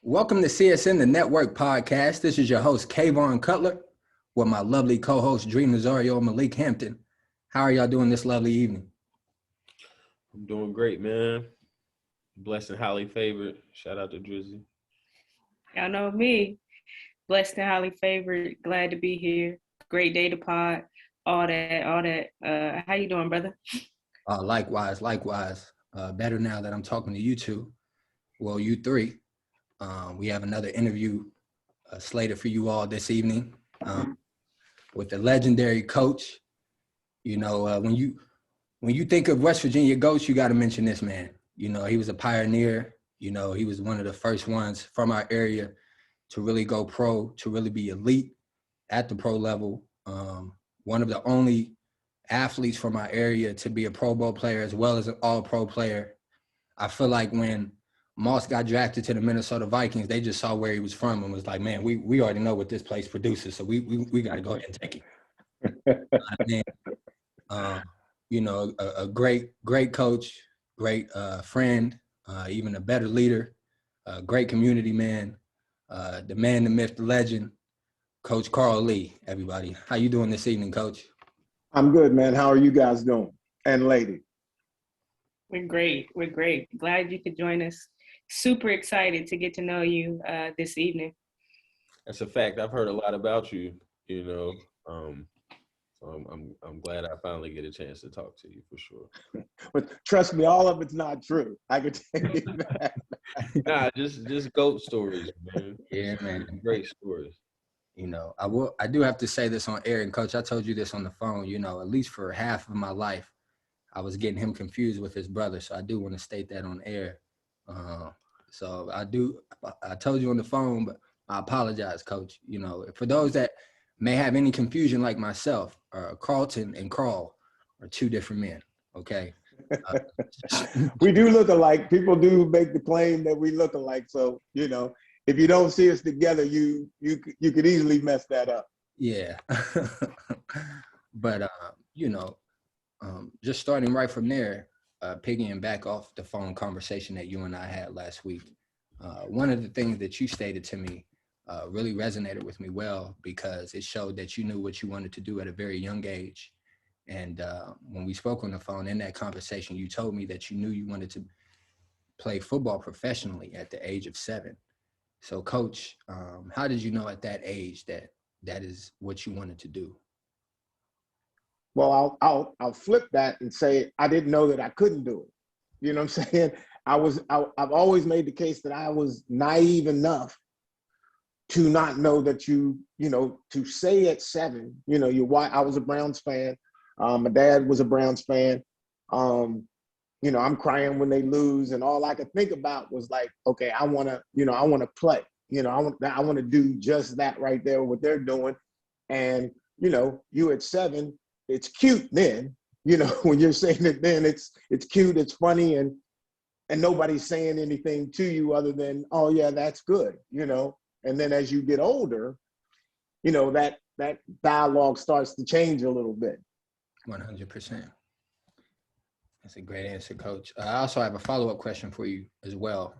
Welcome to CSN The Network Podcast. This is your host, Kayvon Cutler, with my lovely co-host, Dream Nazario Malik Hampton. How are y'all doing this lovely evening? I'm doing great, man. Blessed and highly favored. Shout out to Drizzy. Y'all know me. Blessed and highly favored. Glad to be here. Great day to pod. All that. How you doing, brother? Likewise. Better now that I'm talking to you two. Well, you three. We have another interview slated for you all this evening with the legendary coach. You know, when you think of West Virginia GOATs, you got to mention this man. You know, he was a pioneer. You know, he was one of the first ones from our area to really go pro, to really be elite at the pro level. One of the only athletes from our area to be a Pro Bowl player as well as an all-pro player. I feel like when Moss got drafted to the Minnesota Vikings, they just saw where he was from and was like, man, we already know what this place produces, so we got to go ahead and take him. You know, a great coach, great friend, even a better leader, great community man, the man, the myth, the legend, Coach Carl Lee, everybody. How you doing this evening, Coach? I'm good, man. How are you guys doing? And lady? We're great. Glad you could join us. Super excited to get to know you this evening. That's a fact. I've heard a lot about you, you know. So I'm glad I finally get a chance to talk to you for sure. But trust me, all of it's not true. I can tell you that. Nah, just GOAT stories, man. Yeah, man. Great stories. You know, I do have to say this on air, and Coach, I told you this on the phone, you know, at least for half of my life, I was getting him confused with his brother. So I do want to state that on air. So I told you on the phone, but I apologize, Coach. You know, for those that may have any confusion like myself, Carlton and Carl are two different men, okay? We do look alike. People do make the claim that we look alike. So, you know, if you don't see us together, you could easily mess that up. Yeah. But, you know, just starting right from there, piggying back off the phone conversation that you and I had last week, one of the things that you stated to me really resonated with me well, because it showed that you knew what you wanted to do at a very young age. And when we spoke on the phone in that conversation, you told me that you knew you wanted to play football professionally at the age of 7. So, Coach, how did you know at that age that is what you wanted to do? Well, I'll flip that and say I didn't know that I couldn't do it. You know what I'm saying? I've always made the case that I was naive enough to not know that you know, to say at 7, you know, I was a Browns fan. My dad was a Browns fan. You know, I'm crying when they lose, and all I could think about was like, okay, I want to play. You know, I want to do just that right there, what they're doing. And, you know, you at 7, it's cute then, you know, when you're saying it then, it's cute, it's funny, and nobody's saying anything to you other than, oh yeah, that's good, you know. And then as you get older, you know, that dialogue starts to change a little bit. 100%. That's a great answer, Coach. I also have a follow-up question for you as well.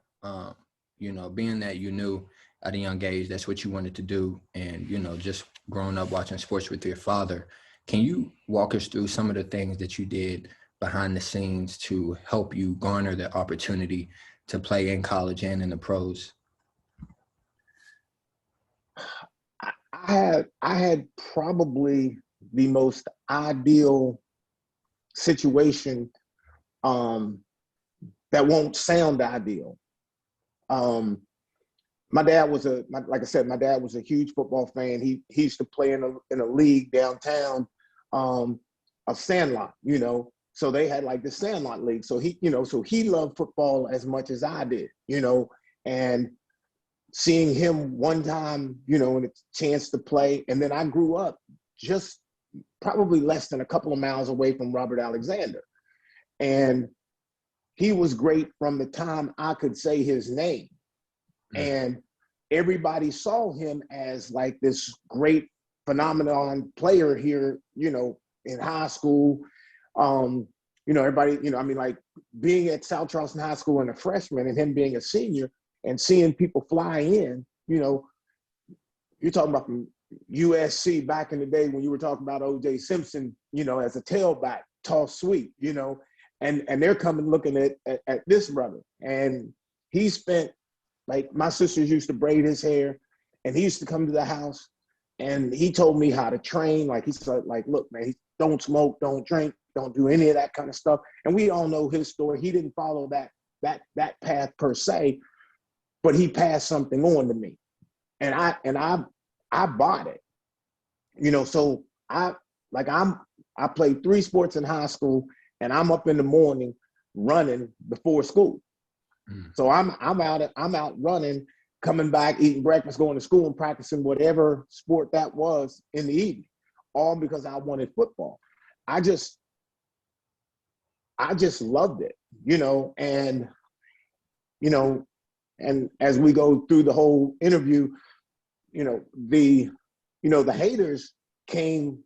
You know, being that you knew at a young age that's what you wanted to do, and, you know, just growing up watching sports with your father, can you walk us through some of the things that you did behind the scenes to help you garner the opportunity to play in college and in the pros? I had probably the most ideal situation that won't sound ideal. My dad was like I said, my dad was a huge football fan. He used to play in a league downtown, of Sandlot, you know. So they had like the Sandlot League. So he loved football as much as I did, you know. And seeing him one time, you know, and a chance to play, and then I grew up just probably less than a couple of miles away from Robert Alexander. And he was great from the time I could say his name. And everybody saw him as like this great phenomenon player here, you know, in high school. You know, everybody, you know, I mean, like being at South Charleston High School and a freshman and him being a senior, and seeing people fly in, you know, you're talking about from USC back in the day when you were talking about O.J. Simpson, you know, as a tailback, tall, sweet, you know, and they're coming looking at this brother. And he spent, like, my sisters used to braid his hair, and he used to come to the house, and he told me how to train. Like, he said, like, look, man, don't smoke, don't drink, don't do any of that kind of stuff. And we all know his story. He didn't follow that path per se, but he passed something on to me. And I bought it, you know. So I played 3 sports in high school, and I'm up in the morning running before school. So I'm out running, coming back, eating breakfast, going to school, and practicing whatever sport that was in the evening, all because I wanted football. I just loved it, you know. And and as we go through the whole interview, the haters came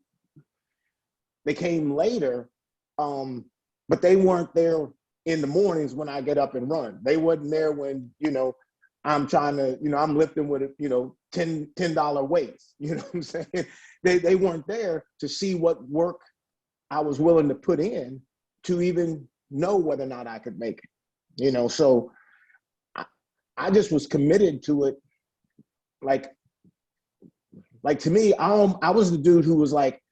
later, but they weren't there in the mornings when I get up and run. They wasn't there when, I'm trying to, I'm lifting with, $10 weights, you know what I'm saying? They weren't there to see what work I was willing to put in to even know whether or not I could make it, so I just was committed to it. Like to me, I was the dude who was like,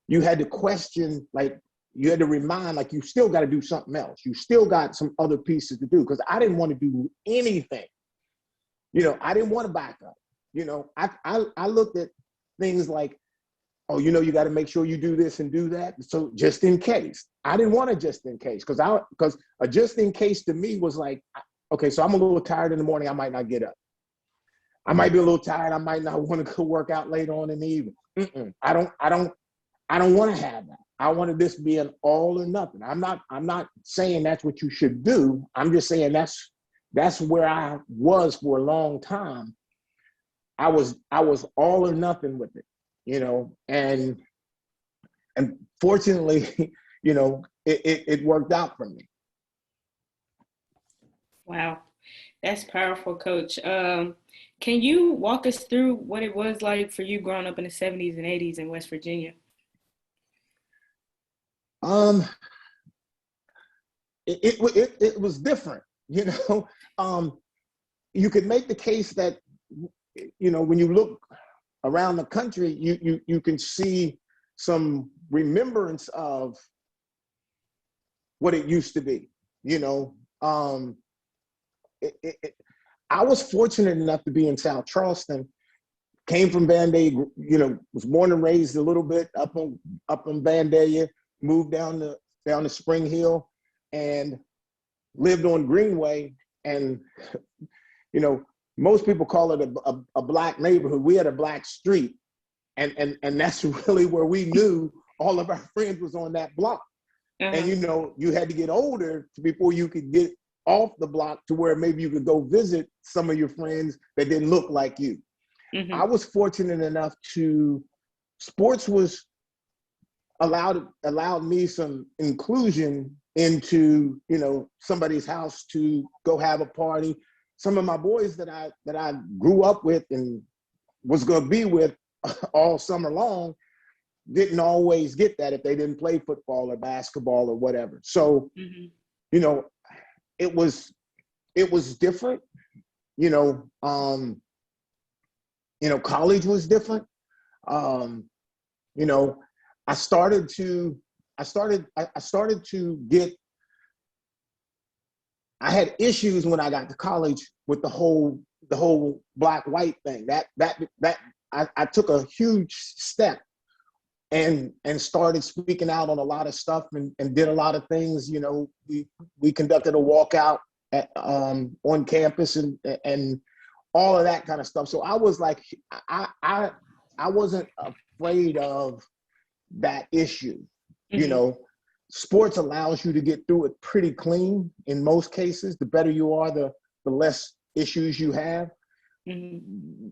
you had to question, like, you had to remind, like, you still got to do something else. You still got some other pieces to do, because I didn't want to do anything. I didn't want to back up. I looked at things like, oh, you got to make sure you do this and do that. So just in case. I didn't want a just in case, because a just in case to me was like, okay, so I'm a little tired in the morning. I might not get up. I might be a little tired. I might not want to go work out later on in the evening. I don't want to have that. I wanted this to be an all or nothing. I'm not saying that's what you should do. I'm just saying that's where I was for a long time. I was all or nothing with it, and fortunately, it worked out for me. Wow, that's powerful, Coach. Can you walk us through what it was like for you growing up in the 70s and 80s in West Virginia? It was different, you could make the case that, when you look around the country, you can see some remembrance of what it used to be, I was fortunate enough to be in South Charleston, came from Vandalia, was born and raised a little bit up in Vandalia, moved down to Spring Hill, and lived on Greenway. And, most people call it a black neighborhood. We had a black street. And that's really where we knew all of our friends was on that block. Uh-huh. And, you had to get older before you could get off the block to where maybe you could go visit some of your friends that didn't look like you. Mm-hmm. I was fortunate enough sports was allowed me some inclusion into, somebody's house to go have a party. Some of my boys that I grew up with and was going to be with all summer long didn't always get that if they didn't play football or basketball or whatever. So, mm-hmm. It was different, college was different. I started to get, I had issues when I got to college with the whole black-white thing. I took a huge step and started speaking out on a lot of stuff and did a lot of things. We conducted a walkout on campus and all of that kind of stuff. So I was like, I wasn't afraid of that issue. Mm-hmm. Sports allows you to get through it pretty clean in most cases. The better you are, the less issues you have. Mm-hmm.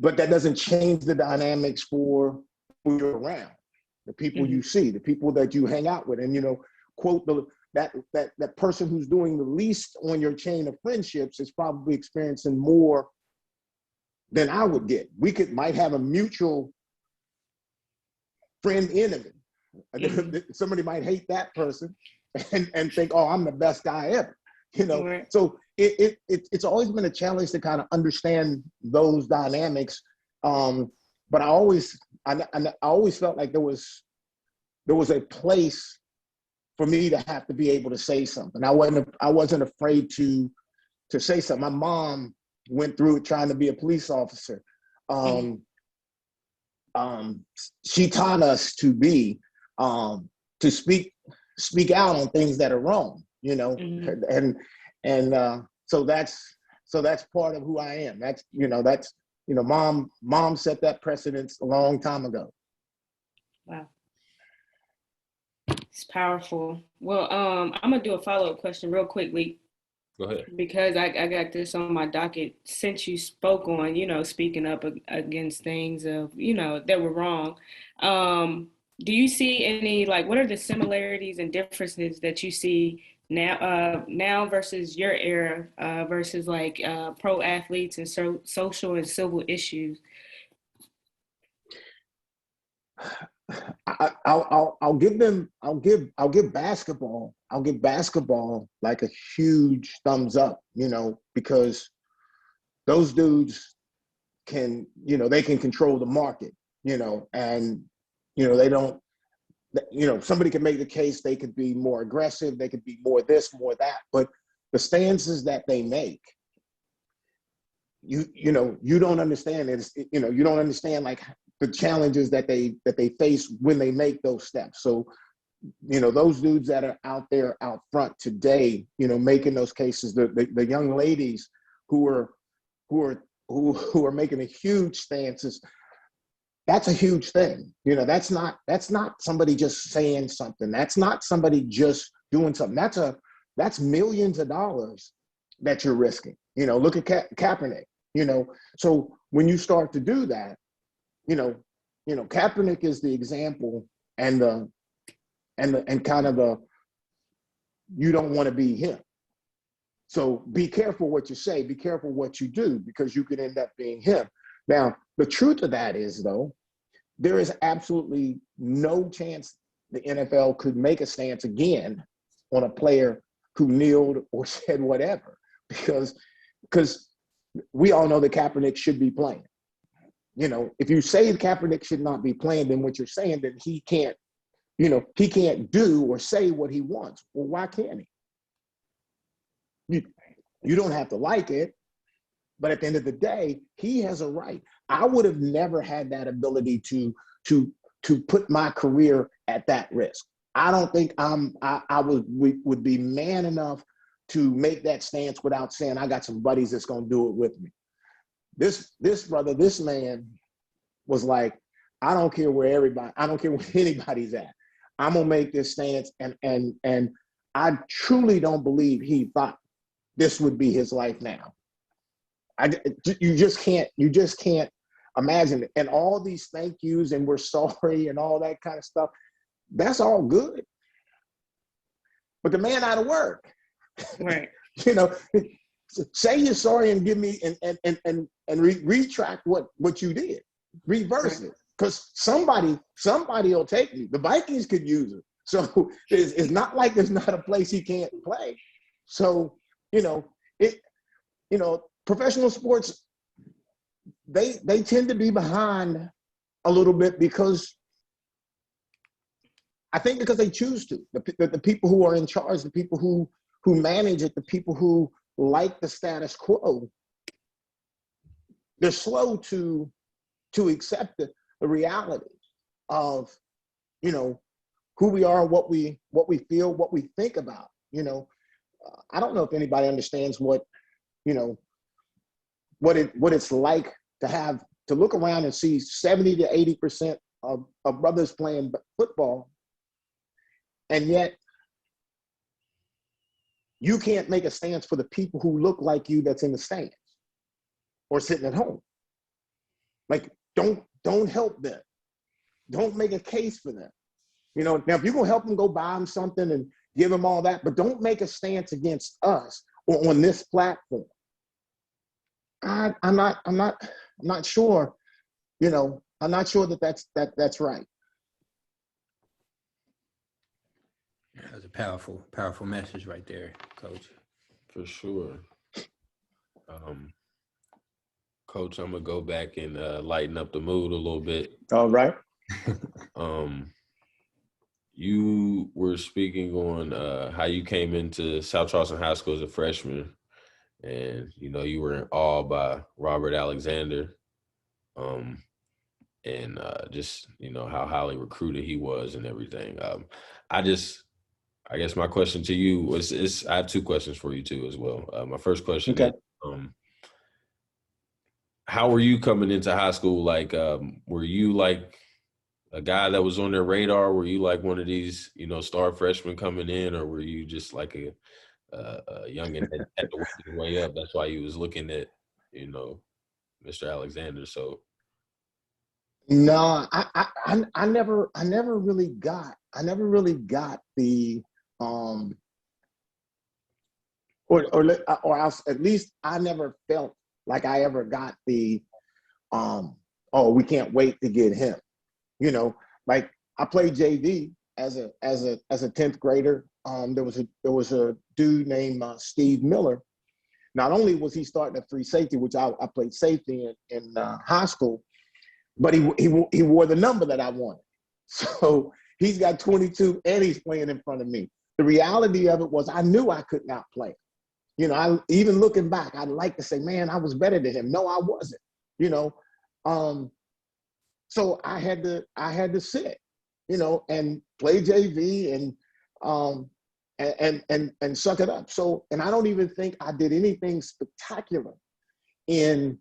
But that doesn't change the dynamics for who you're around, the people mm-hmm. you see, the people that you hang out with. And, quote that person who's doing the least on your chain of friendships is probably experiencing more than I would get. Might have a mutual friend enemy. Somebody might hate that person and think, oh, I'm the best guy ever. Right. So it's always been a challenge to kind of understand those dynamics. But I always felt like there was a place for me to have to be able to say something. I wasn't afraid to say something. My mom went through it trying to be a police officer. She taught us to speak out on things that are wrong, and so that's part of who I am. Mom set that precedence a long time ago. Wow. It's powerful. Well, I'm gonna do a follow-up question real quickly. Go ahead. Because I got this on my docket since you spoke on, speaking up against things of, that were wrong. Do you see any, what are the similarities and differences that you see now versus your era versus pro athletes and social and civil issues? I'll give basketball like a huge thumbs up, because those dudes can, they can control the market, and they don't, somebody can make the case they could be more aggressive, they could be more this, more that, but the stances that they make, you don't understand it. You don't understand the challenges that they face when they make those steps. So, those dudes that are out there out front today, making those cases, the young ladies who are making a huge stances, that's a huge thing. That's not somebody just saying something. That's not somebody just doing something. That's millions of dollars that you're risking. Look at Kaepernick. So when you start to do that, Kaepernick is the example and kind of you don't want to be him. So be careful what you say, be careful what you do, because you could end up being him. Now, the truth of that is, though, there is absolutely no chance the NFL could make a stance again on a player who kneeled or said whatever, because we all know that Kaepernick should be playing. If you say Kaepernick should not be playing, then what you're saying that he can't do or say what he wants. Well, why can't he? You don't have to like it, but at the end of the day, he has a right. I would have never had that ability to put my career at that risk. I don't think we would be man enough to make that stance without saying I got some buddies that's gonna do it with me. This man was like, I don't care where anybody's at. I'm gonna make this stance, and I truly don't believe he thought this would be his life now. You just can't imagine it. And all these thank yous and we're sorry and all that kind of stuff, that's all good. But the man out of work. Right. Say you're sorry and give me and retract what you did. Reverse it. Because somebody will take me. The Vikings could use it. So it's not like there's not a place he can't play. So, professional sports, they tend to be behind a little bit because they choose to. The people who are in charge, the people who manage it, the people who like the status quo, they're slow to accept the reality of, who we are, what we feel, what we think about. I don't know if anybody understands what it's like to look around and see 70 to 80% of brothers playing football, and yet you can't make a stance for the people who look like you that's in the stands or sitting at home. Don't help them. Don't make a case for them. Now if you're gonna help them, go buy them something and give him all that, but don't make a stance against us or on this platform. I'm not sure, you know, I'm not sure that's right. That's a powerful message right there, Coach. For sure. Coach, I'm gonna go back and lighten up the mood a little bit. All right. You were speaking on how you came into South Charleston High School as a freshman, and you know you were in awe by Robert Alexander, and just you know how highly recruited he was and everything. I guess my question to you was I have two questions for you too as well. My first question is, how were you coming into high school? Like, were you like a guy that was on their radar? Were you like one of these, you know, star freshmen coming in, or were you just like a youngin that had to work his way up? That's why you was looking at, you know, Mr. Alexander. So no, I never really got the or else at least I never felt like I ever got the oh, we can't wait to get him. You know, like I played JV as a 10th grader. There was a dude named Steve Miller. Not only was he starting at free safety, which I played safety in high school, but he wore the number that I wanted. So he's got 22 and he's playing in front of me. The reality of it was I knew I could not play. You know, even looking back, I'd like to say, man, I was better than him. No, I wasn't. You know, so I had to sit, you know, and play JV and suck it up. So, and I don't even think I did anything spectacular at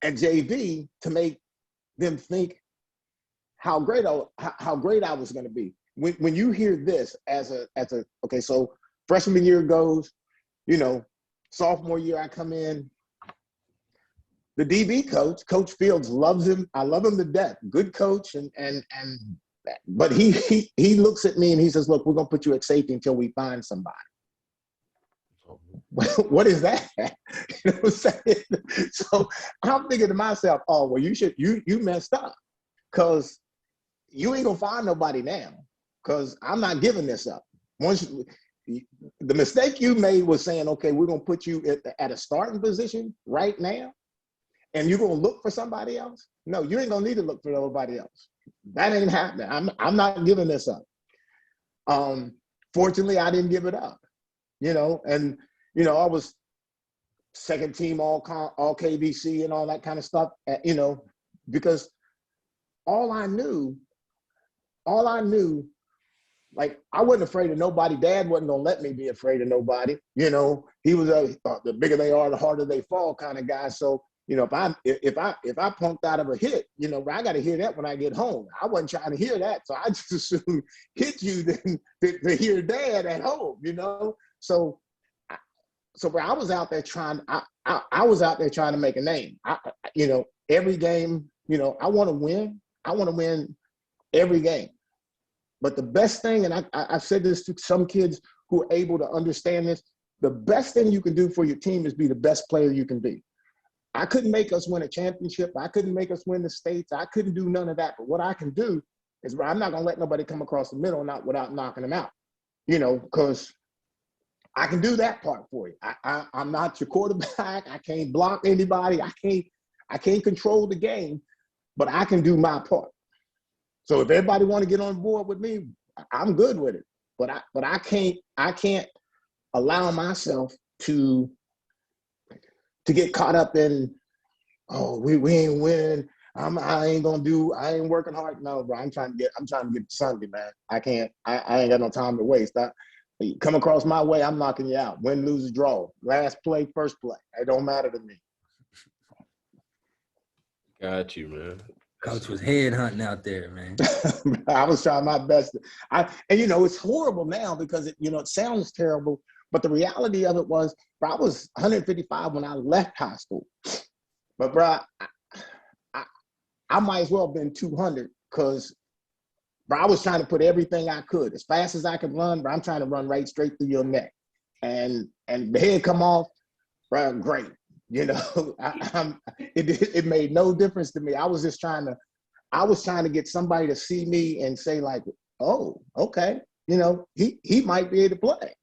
JV to make them think how great I was going to be. When you hear this as a okay, so freshman year goes, you know, sophomore year I come in. The DB Coach Fields loves him. I love him to death. Good coach, but he looks at me and he says, "Look, we're gonna put you at safety until we find somebody." What is that? You know what I'm saying? So I'm thinking to myself, "Oh, well, you messed up, because you ain't gonna find nobody now, because I'm not giving this up." The mistake you made was saying, "Okay, we're gonna put you at a starting position right now, and you're gonna look for somebody else." No, you ain't gonna need to look for nobody else. That ain't happening. I'm not giving this up. Fortunately, I didn't give it up. You know, and you know, I was second team all KVC and all that kind of stuff. You know, because all I knew, like I wasn't afraid of nobody. Dad wasn't gonna let me be afraid of nobody. You know, he was the bigger they are, the harder they fall kind of guy. So you know, if I punked out of a hit, you know, I got to hear that when I get home. I wasn't trying to hear that, so I just assumed hit you than to hear Dad at home. You know, so where I was out there trying, I was out there trying to make a name. You know, every game, you know, I want to win. I want to win every game. But the best thing, and I've said this to some kids who are able to understand this, the best thing you can do for your team is be the best player you can be. I couldn't make us win a championship. I couldn't make us win the states. I couldn't do none of that. But what I can do is I'm not going to let nobody come across the middle without knocking them out, you know, because I can do that part for you. I'm not your quarterback. I can't block anybody. I can't control the game, but I can do my part. So if everybody want to get on board with me, I'm good with it. But I can't allow myself to get caught up in, oh, we ain't winning. I ain't working hard. No, bro, I'm trying to get to Sunday, man. I ain't got no time to waste. You come across my way, I'm knocking you out. Win, lose, draw. Last play, first play. It don't matter to me. got you, man. Coach was head hunting out there, man. I was trying my best. And you know, it's horrible now because it sounds terrible, but the reality of it was, bro, I was 155 when I left high school. But bro, I might as well have been 200 because Bro, I was trying to put everything I could, as fast as I could run, but I'm trying to run right straight through your neck. And the head come off, bro, great. You know, it made no difference to me. I was trying to get somebody to see me and say like, oh, okay, you know, he might be able to play.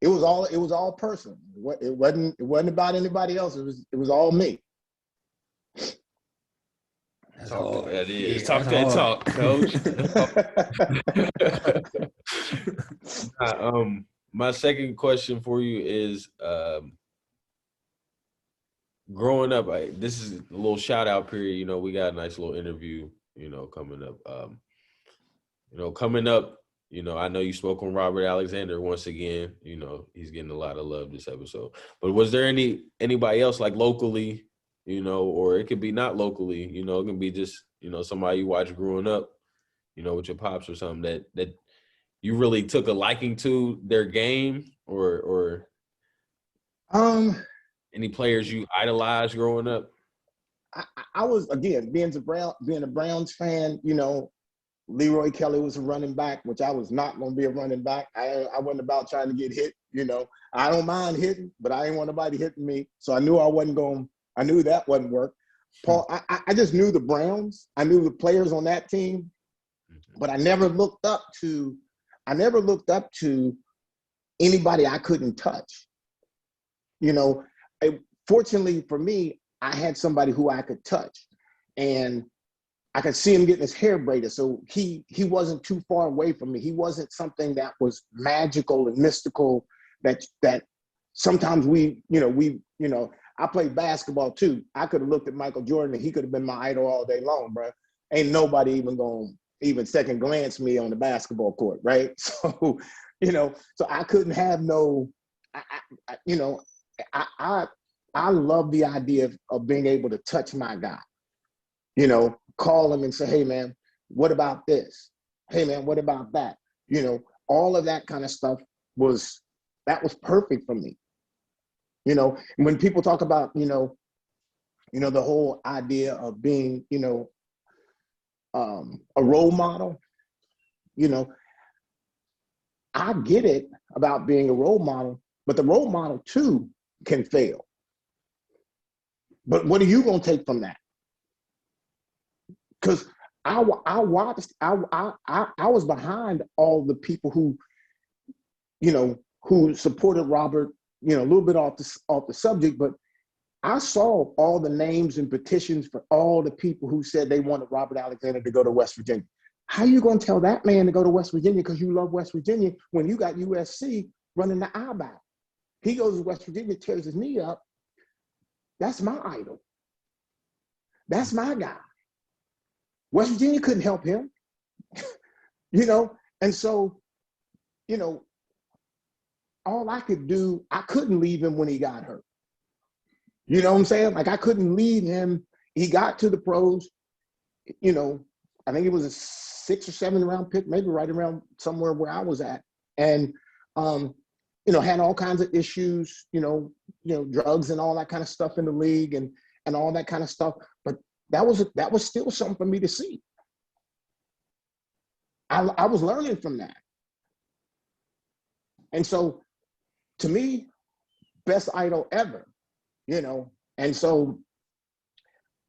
It was all personal. It wasn't about anybody else. It was all me. That's Talk hard. that is. Yeah, Talk that's that hard. talk, coach. My second question for you is, growing up, this is a little shout out period. You know, we got a nice little interview, you know, coming up. Coming up, you know, I know you spoke on Robert Alexander once again. You know, he's getting a lot of love this episode. But was there anybody else like locally, you know, or it could be not locally, you know, it can be just, you know, somebody you watched growing up, you know, with your pops or something that you really took a liking to their game, or any players you idolized growing up? I was, again, being a Browns fan, you know, Leroy Kelly was a running back, which I was not going to be a running back. I wasn't about trying to get hit, you know. I don't mind hitting, but I didn't want nobody hitting me. So I knew I knew that wouldn't work. Paul, I just knew the Browns. I knew the players on that team, but I never looked up to anybody I couldn't touch. You know, fortunately for me, I had somebody who I could touch, and I could see him getting his hair braided. So he wasn't too far away from me. He wasn't something that was magical and mystical that sometimes I played basketball too. I could have looked at Michael Jordan and he could have been my idol all day long, bro. Ain't nobody even going to even second glance me on the basketball court, right? So, you know, so I couldn't have I love the idea of being able to touch my guy, you know, call him and say, hey man, what about this? Hey man, what about that? You know, all of that kind of stuff was perfect for me. You know, when people talk about, you know, the whole idea of being, you know, a role model, you know, I get it about being a role model, but the role model too can fail. But what are you going to take from that? Because I was behind all the people who, you know, who supported Robert, you know, a little bit off the subject, but I saw all the names and petitions for all the people who said they wanted Robert Alexander to go to West Virginia. How you going to tell that man to go to West Virginia because you love West Virginia when you got USC running the eye back? He goes to West Virginia, tears his knee up. That's my idol. That's my guy. West Virginia couldn't help him, you know? And so, you know, all I could do, I couldn't leave him when he got hurt. You know what I'm saying? Like I couldn't leave him. He got to the pros, you know, I think it was a 6th or 7th round pick, maybe right around somewhere where I was at. And, you know, had all kinds of issues, you know, drugs and all that kind of stuff in the league and all that kind of stuff. But that was still something for me to see. I was learning from that. And so to me, best idol ever, you know? And so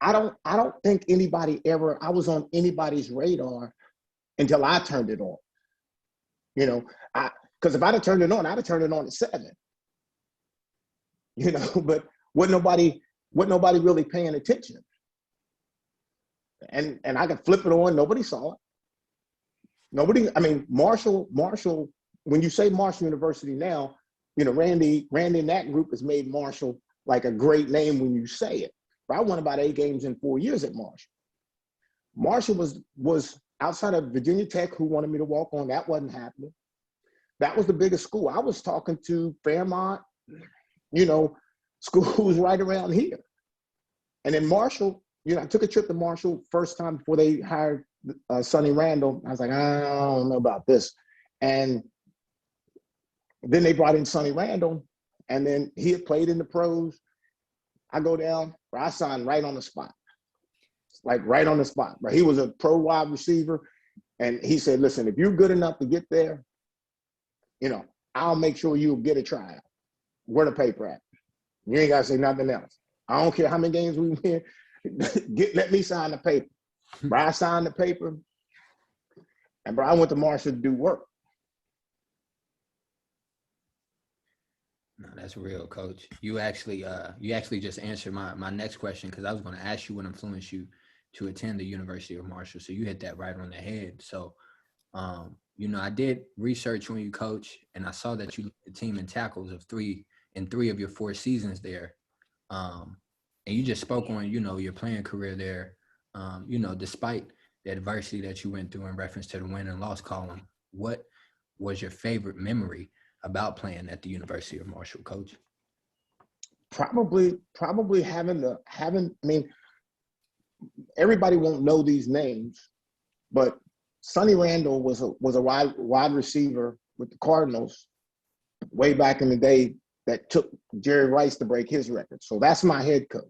I don't think I was on anybody's radar until I turned it on. You know, because if I'd have turned it on, I'd have turned it on at 7. You know, but wasn't nobody really paying attention. And I could flip it on, nobody saw it. Marshall, when you say Marshall University now, you know, Randy and that group has made Marshall like a great name when you say it. But I won about 8 games in 4 years at Marshall. Marshall was outside of Virginia Tech, who wanted me to walk on. That wasn't happening. That was the biggest school. I was talking to Fairmont, you know, schools right around here. And then Marshall, you know, I took a trip to Marshall first time before they hired Sonny Randall. I was like, I don't know about this. And then they brought in Sonny Randall, and then he had played in the pros. I go down, I signed right on the spot. Like right on the spot. Right? He was a pro wide receiver. And he said, listen, if you're good enough to get there, I'll make sure you'll get a tryout. Where the paper at? You ain't got to say nothing else. I don't care how many games we win. Let me sign the paper. Bro, I signed the paper. And bro, I went to Marshall to do work. No, that's real, Coach. You actually just answered my next question, because I was going to ask you what influenced you to attend the University of Marshall. So you hit that right on the head. So, I did research on you, Coach, and I saw that you led the team in tackles in three of your 4 seasons there. And you just spoke on, your playing career there. Despite the adversity that you went through in reference to the win and loss column, what was your favorite memory about playing at the University of Marshall, Coach? Probably everybody won't know these names, but Sonny Randall was a wide receiver with the Cardinals way back in the day that took Jerry Rice to break his record. So that's my head coach.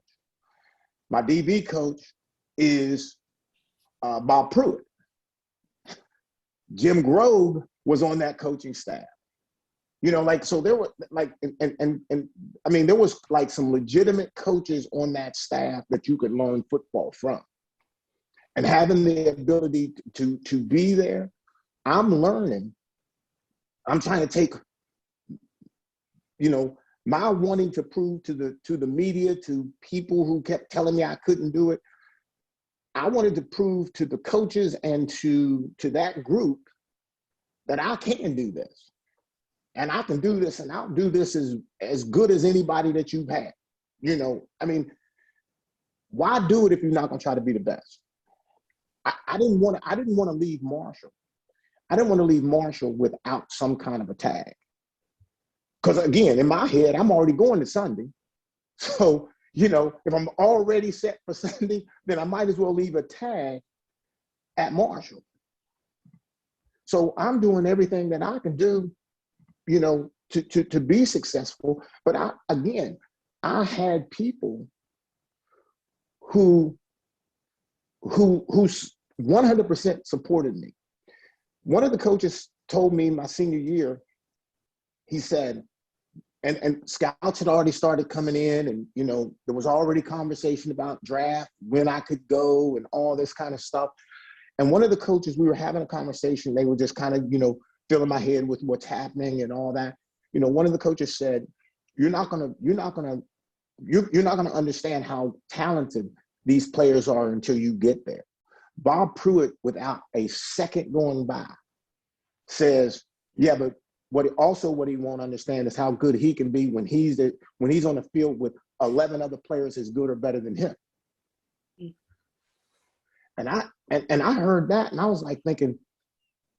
My DB coach is Bob Pruitt. Jim Grove was on that coaching staff. So there were there was like some legitimate coaches on that staff that you could learn football from. And having the ability to be there, I'm learning. I'm trying to take, my wanting to prove to the media, to people who kept telling me I couldn't do it. I wanted to prove to the coaches and to that group that I can do this. And I can do this, and I'll do this as good as anybody that you've had. Why do it if you're not going to try to be the best? I didn't want to leave Marshall. I didn't want to leave Marshall without some kind of a tag. Because again, in my head, I'm already going to Sunday. So, if I'm already set for Sunday, then I might as well leave a tag at Marshall. So I'm doing everything that I can do, to be successful. But I had people who 100% supported me. One of the coaches told me my senior year, he said, and scouts had already started coming in, and there was already conversation about draft, when I could go, and all this kind of stuff. And one of the coaches, we were having a conversation, they were just kind of filling my head with what's happening and all that. One of the coaches said, you're not gonna understand how talented these players are until you get there. Bob Pruitt, without a second going by, says, yeah, but what he won't understand is how good he can be when he's on the field with 11 other players as good or better than him. And I heard that, and I was like thinking,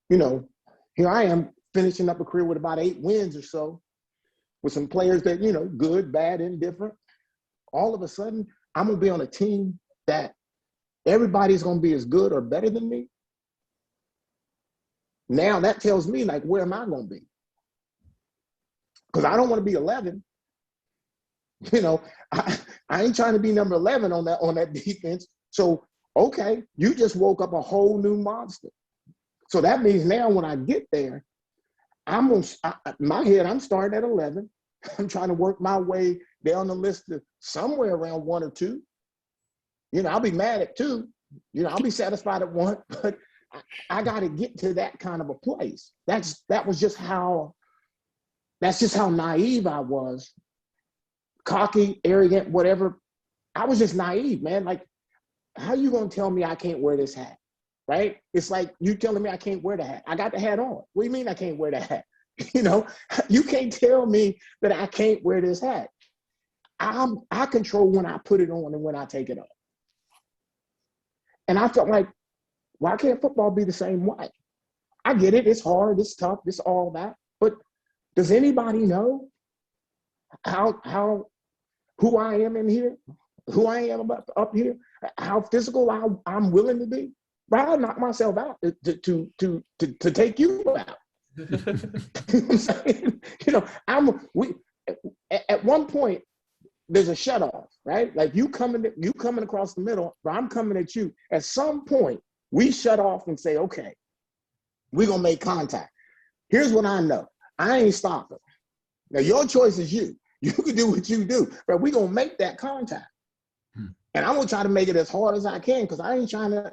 here I am finishing up a career with about 8 wins or so, with some players that, good, bad, indifferent. All of a sudden, I'm going to be on a team that everybody's going to be as good or better than me. Now that tells me, like, where am I going to be? Because I don't want to be 11. I ain't trying to be number 11 on that defense. So, okay, you just woke up a whole new monster. So that means now when I get there, my head, I'm starting at 11. I'm trying to work my way down the list to somewhere around 1 or 2. I'll be mad at 2. I'll be satisfied at 1, but I got to get to that kind of a place. That's just how naive I was. Cocky, arrogant, whatever. I was just naive, man. Like, how you going to tell me I can't wear this hat? Right? It's like you telling me I can't wear the hat. I got the hat on. What do you mean I can't wear the hat? You can't tell me that I can't wear this hat. I control when I put it on and when I take it off. And I felt like, why can't football be the same way? I get it. It's hard. It's tough. It's all that. But does anybody know who I am in here? Who I am up here? How physical I'm willing to be? But I'll knock myself out to take you out. You know what I'm saying? At one point, there's a shut off, right? Like you coming across the middle, but I'm coming at you. At some point, we shut off and say, okay, We're going to make contact. Here's what I know. I ain't stopping. Now, your choice is you. You can do what you do, but we're going to make that contact. And I'm going to try to make it as hard as I can because I ain't trying to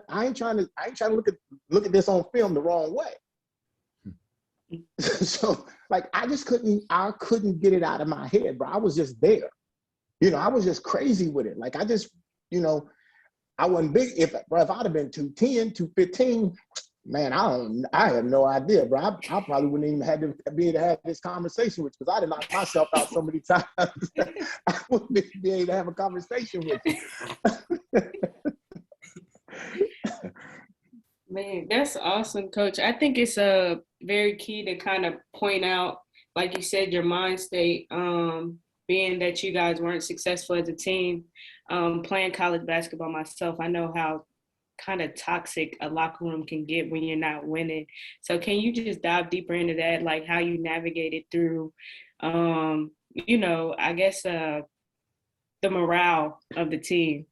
look at this on film the wrong way. So like, I couldn't get it out of my head, bro. I was just there. I was just crazy with it. Like, I just, I wasn't big. If I'd have been 210, 215, man, I have no idea, bro. I probably wouldn't even have to be able to have this conversation with you because I done knocked myself out so many times. I wouldn't be able to have a conversation with you. Man, that's awesome, Coach. I think it's very key to kind of point out, like you said, your mind state, being that you guys weren't successful as a team. Playing college basketball myself, I know how kind of toxic a locker room can get when you're not winning. So can you just dive deeper into that, like how you navigated through, I guess the morale of the team?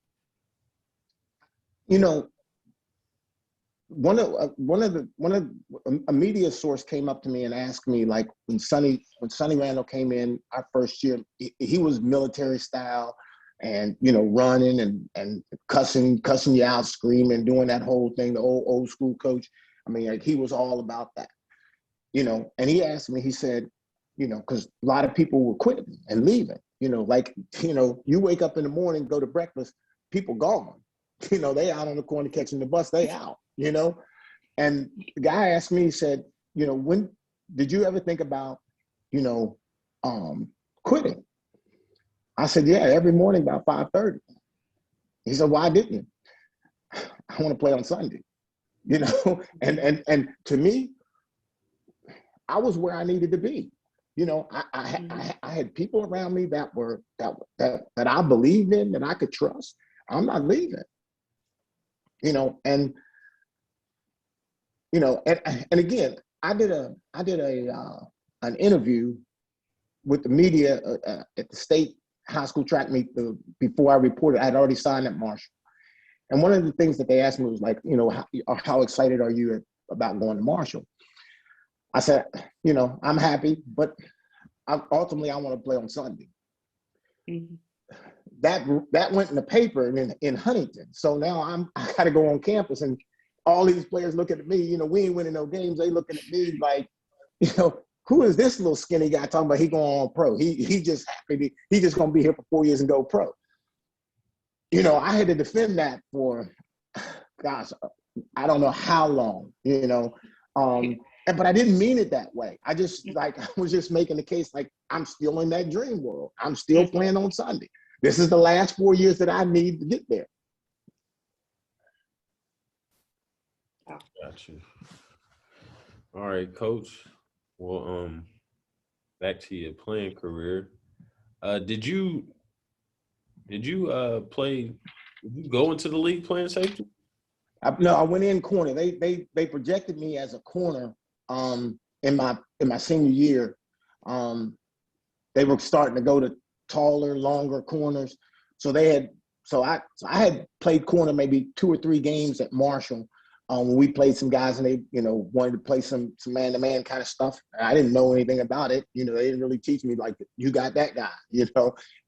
A media source came up to me and asked me, like, when Sonny Randall came in our first year, he was military style and, running and cussing you out, screaming, doing that whole thing, the old school coach. I mean, like, he was all about that, and he asked me, he said, because a lot of people were quitting and leaving, you wake up in the morning, go to breakfast, people gone, they out on the corner catching the bus, they out. And the guy asked me, he said, when did you ever think about, quitting? I said, yeah, every morning about 5:30. He said, why didn't you? I want to play on Sunday, and to me, I was where I needed to be. I had people around me that I believed in, that I could trust. I'm not leaving, and again, I did an interview with the media at the state high school track meet before I reported. I had already signed at Marshall, and one of the things that they asked me was like, how excited are you about going to Marshall? I said, I'm happy, but ultimately I want to play on Sunday. Mm-hmm. That went in the paper in Huntington, so now I got to go on campus and all these players looking at me, we ain't winning no games. They looking at me like, who is this little skinny guy talking about he going on pro? He just happy he just gonna be here for 4 years and go pro. I had to defend that for, gosh, I don't know how long, but I didn't mean it that way. I just I was just making the case like I'm still in that dream world. I'm still playing on Sunday. This is the last 4 years that I need to get there. Got you. All right, Coach. Well, back to your playing career. Did you go into the league playing safety? No, I went in corner. They projected me as a corner in my senior year. They were starting to go to taller, longer corners. So I had played corner maybe 2 or 3 games at Marshall. When we played some guys and they, wanted to play some man-to-man kind of stuff. I didn't know anything about it. They didn't really teach me like, you got that guy,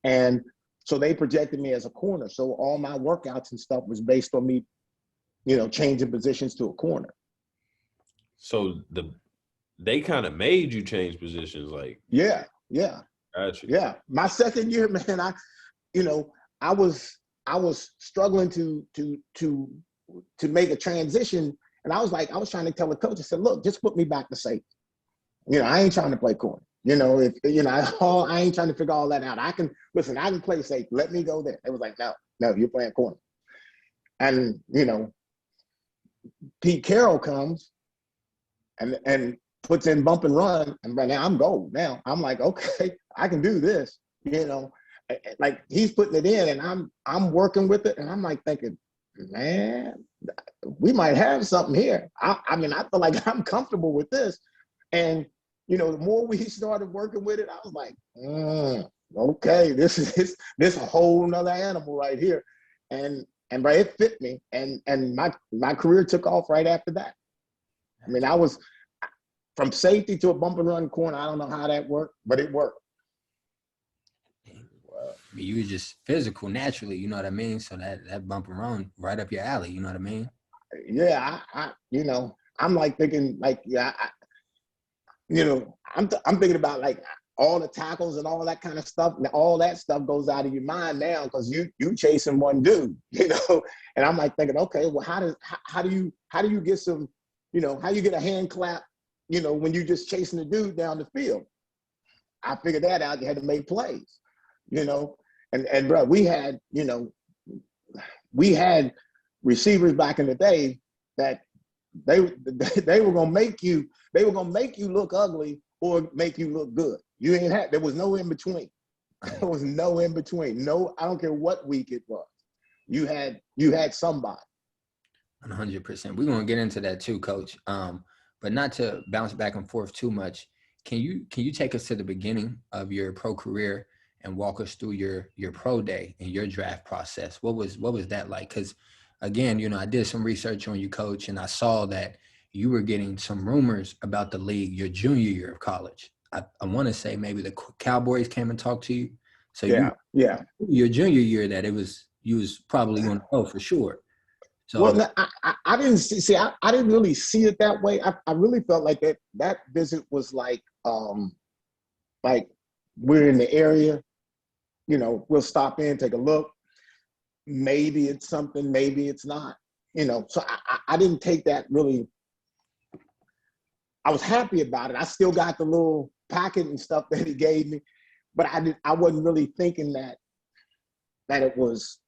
And so they projected me as a corner. So all my workouts and stuff was based on me, changing positions to a corner. So they kind of made you change positions, like. Yeah. Gotcha. Yeah. My second year, man, I was struggling to make a transition. And I was trying to tell the coach, I said, look, just put me back to safety. I ain't trying to play corner. I ain't trying to figure all that out. I can play safety. Let me go there. It was like, no, you're playing corner. And, Pete Carroll comes and puts in bump and run. And right now I'm gold. Now I'm like, okay, I can do this, like he's putting it in and I'm working with it. And I'm like thinking, man, we might have something here. I feel like I'm comfortable with this. And, the more we started working with it, I was like, okay, this is a whole nother animal right here. And it fit me. And my career took off right after that. I mean, I was from safety to a bump and run corner. I don't know how that worked, but it worked. You were just physical naturally, you know what I mean? So that bump and run right up your alley, you know what I mean? Yeah, I'm like thinking like, I'm thinking about like all the tackles and all that kind of stuff. And all that stuff goes out of your mind now because you chasing one dude, And I'm like thinking, okay, well, how do you get some, how you get a hand clap, when you just chasing the dude down the field? I figured that out. You had to make plays, and bro, we had receivers back in the day that they were gonna make you look ugly or make you look good. There was no in between. There was no in between. No, I don't care what week it was. You had somebody. 100%. We're gonna get into that too, Coach. But not to bounce back and forth too much. Can you take us to the beginning of your pro career and walk us through your pro day and your draft process? What was that like? Because again, I did some research on you, Coach, and I saw that you were getting some rumors about the league your junior year of college. I want to say maybe the Cowboys came and talked to you. So your junior year that you was probably going to go for sure. So well, I didn't see. I didn't really see it that way. I really felt like that visit was like we're in the area. We'll stop in, take a look. Maybe it's something, maybe it's not. So I didn't take that really. I was happy about it. I still got the little packet and stuff that he gave me, but I wasn't really thinking that it was.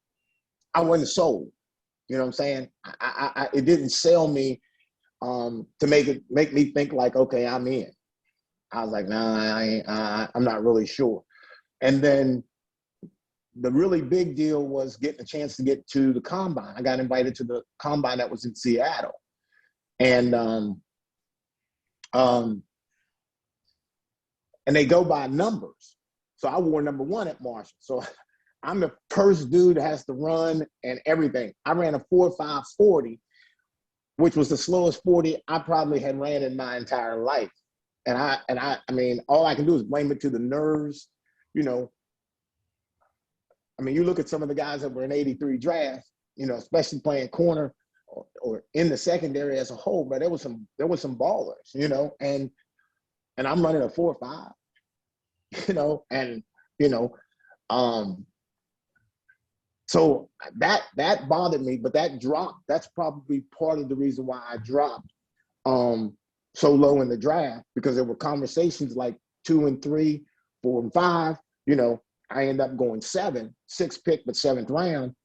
I wasn't sold. You know what I'm saying? It didn't sell me to make me think like, okay, I'm in. I was like, nah, I'm not really sure. And then the really big deal was getting a chance to get to the combine. I got invited to the combine that was in Seattle. And they go by numbers. So I wore number 1 at Marshall. So I'm the first dude that has to run and everything. I ran a 4.5 40, which was the slowest 40 I probably had ran in my entire life. And I mean, all I can do is blame it to the nerves, I mean, you look at some of the guys that were in '83 draft, especially playing corner or in the secondary as a whole, but there was some ballers, and I'm running a 4.5, so that bothered me, but that dropped. That's probably part of the reason why I dropped so low in the draft, because there were conversations like 2 and 3, 4 and 5. I ended up going 7, 6th pick, but 7th round,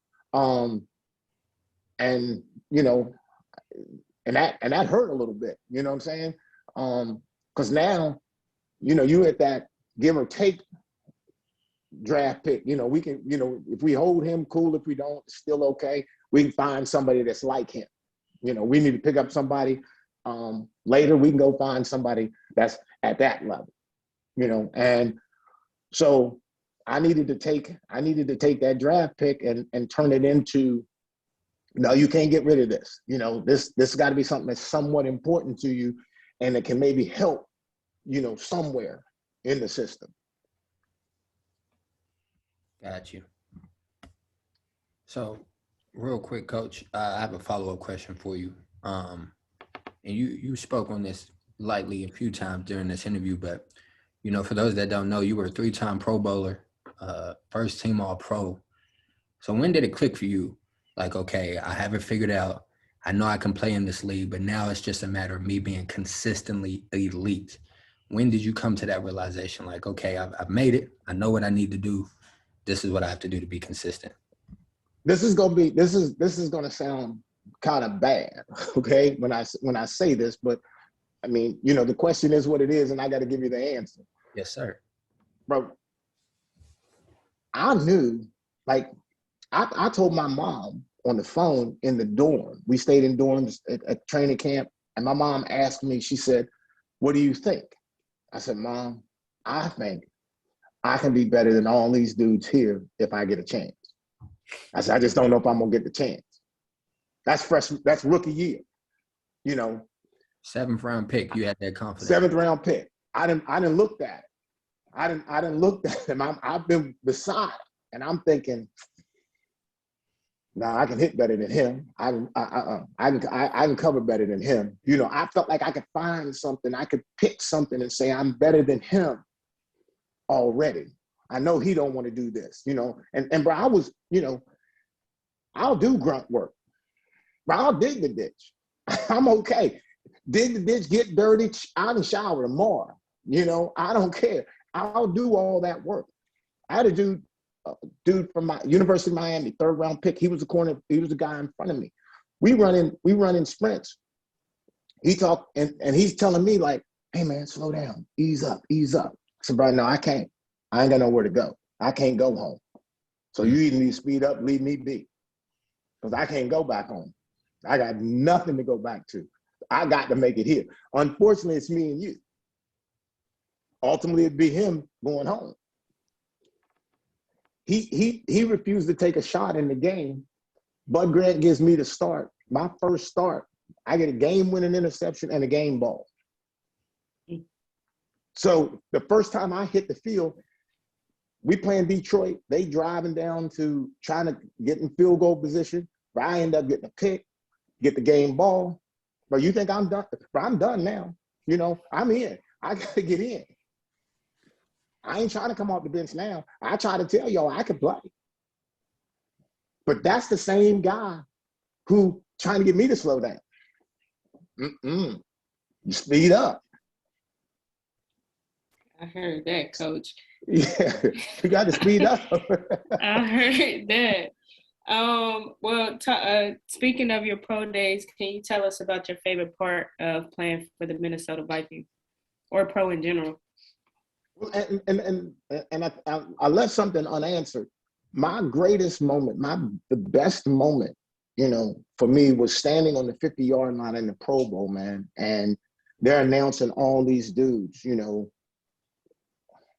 and that hurt a little bit. You know what I'm saying? Because now, you at that give or take draft pick, we can, if we hold him, cool. If we don't, it's still okay. We can find somebody that's like him. We need to pick up somebody later. We can go find somebody that's at that level, and so I needed to take that draft pick and turn it into, no, you can't get rid of this. This got to be something that's somewhat important to you and it can maybe help, somewhere in the system. Got you. So real quick, Coach, I have a follow-up question for you. And you spoke on this lightly a few times during this interview, but, for those that don't know, you were a 3-time Pro Bowler, first team All-Pro. So when did it click for you? Like, okay, I have it figured out. I know I can play in this league, but now it's just a matter of me being consistently elite. When did you come to that realization? Like, okay, I've made it. I know what I need to do. This is what I have to do to be consistent. This is gonna sound kind of bad, okay, when I say this, but I mean, the question is what it is, and I got to give you the answer. Yes, sir. Bro, I knew, like, I told my mom on the phone in the dorm. We stayed in dorms at training camp, and my mom asked me, she said, what do you think? I said, Mom, I think I can be better than all these dudes here if I get a chance. I said, I just don't know if I'm gonna get the chance. That's rookie year, 7th round pick. You had that confidence. 7th round pick. I didn't look at it. I didn't look at him. I've been beside him, and I'm thinking, nah, I can hit better than him. I can cover better than him. You know, I felt like I could find something. I could pick something and say I'm better than him already. I know he don't want to do this, you know. And bro, I was, you know, I'll do grunt work, but I'll dig the ditch. I'm okay. Dig the ditch, get dirty, out and shower tomorrow. You know, I don't care. I'll do all that work. I had a dude from my University of Miami, 3rd round pick. He was the corner. He was the guy in front of me. We run in sprints. He talked and he's telling me like, "Hey man, slow down, ease up, ease up." I said, "Bro, no, I can't. I ain't got nowhere to go. I can't go home. So you either need to speed up, leave me be, because I can't go back home. I got nothing to go back to. I got to make it here. Unfortunately, it's me and you. Ultimately, it'd be him going home." He refused to take a shot in the game. Bud Grant gives me the start. My first start, I get a game-winning interception and a game ball. So the first time I hit the field, we playing Detroit. They driving down to trying to get in field goal position. But I end up getting a pick, get the game ball. But you think I'm done? But I'm done now. You know, I'm in. I got to get in. I ain't trying to come off the bench now. I try to tell y'all I can play. But that's the same guy who trying to get me to slow down. You speed up. I heard that, Coach. Yeah, you got to speed up. I heard that. Well, speaking of your pro days, can you tell us about your favorite part of playing for the Minnesota Vikings, or pro in general? And I left something unanswered. My greatest moment, the best moment, you know, for me was standing on the 50-yard line in the Pro Bowl, man. And they're announcing all these dudes, you know,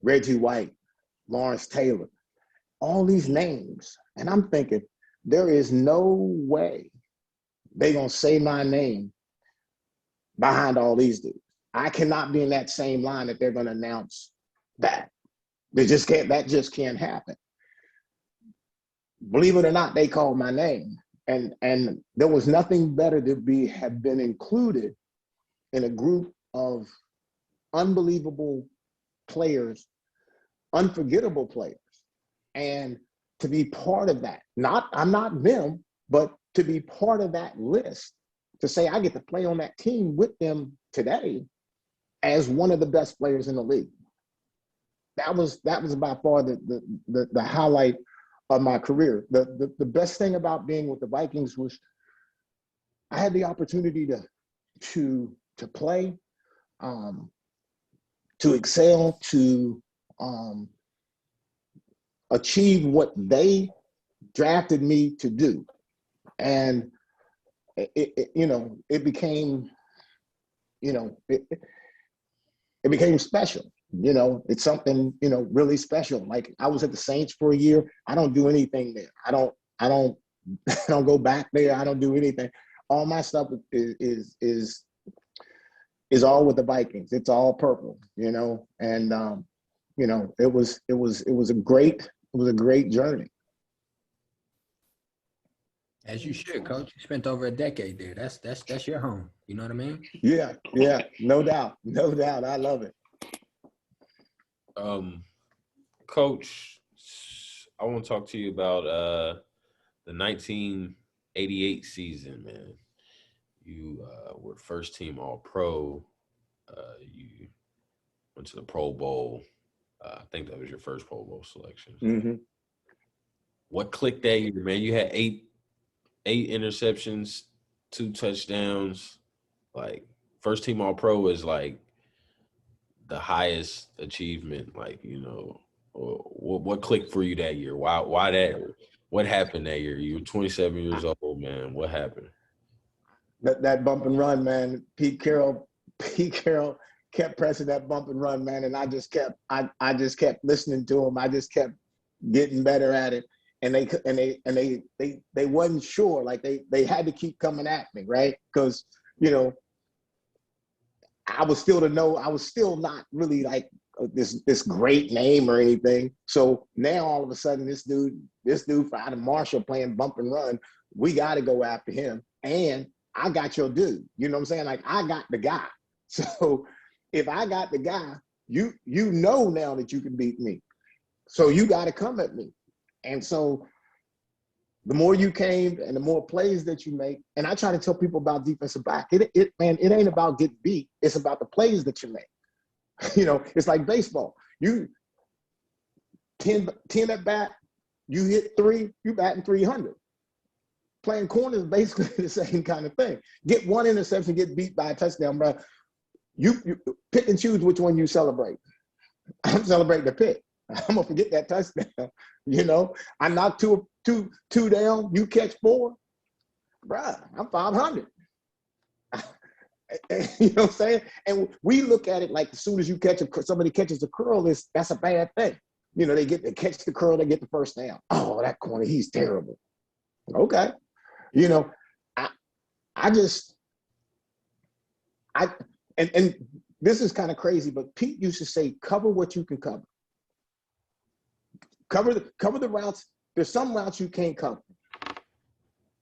Reggie White, Lawrence Taylor, all these names. And I'm thinking, there is no way they're going to say my name behind all these dudes. I cannot be in that same line that they're going to announce that. That just can't happen. Believe it or not, they called my name. And there was nothing better to have been included in a group of unbelievable players, unforgettable players. And to be part of that, I'm not them, but to be part of that list, to say I get to play on that team with them today as one of the best players in the league. That was by far the highlight of my career. The best thing about being with the Vikings was I had the opportunity to play, to excel, to achieve what they drafted me to do. And it became special. You know, it's something, you know, really special. Like I was at the Saints for a year. I don't do anything there. I don't go back there. I don't do anything. All my stuff is all with the Vikings. It's all purple, you know. And you know, it was a great journey. As you should, Coach. You spent over a decade there. That's your home. You know what I mean? Yeah, no doubt. I love it. Coach, I want to talk to you about the 1988 season, man. You were first team All-Pro. You went to the Pro Bowl. I think that was your first Pro Bowl selection. Mm-hmm. What clicked that year, man? You had eight interceptions, 2 touchdowns. Like, first team All-Pro is like the highest achievement. Like, you know, what clicked for you that year? Why that? What happened that year? You were 27 years old, man. What happened? That bump and run, man. Pete Carroll kept pressing that bump and run, man, and I just kept listening to him. I just kept getting better at it, and they wasn't sure. Like they had to keep coming at me, right? Because, you know, I was still not really like this great name or anything. So now all of a sudden this dude out of Marshall playing bump and run, we got to go after him. And I got your dude. You know what I'm saying? Like, I got the guy. So if I got the guy, you know now that you can beat me. So you got to come at me. And so the more you came and the more plays that you make, and I try to tell people about defensive back, it ain't about getting beat. It's about the plays that you make. You know, it's like baseball. You 10 at bat, you hit 3, you batting 300. Playing corner is basically the same kind of thing. Get one interception, get beat by a touchdown, bro. You pick and choose which one you celebrate. I'm celebrating the pick. I'm gonna forget that touchdown. You know, I knocked two down. You catch 4, bruh. I'm 500. You know what I'm saying? And we look at it like as soon as you somebody catches a curl, that's a bad thing. You know, they catch the curl, they get the first down. Oh, that corner, he's terrible. Okay, you know, and this is kind of crazy, but Pete used to say, cover what you can cover. Cover the routes. There's some routes you can't cover.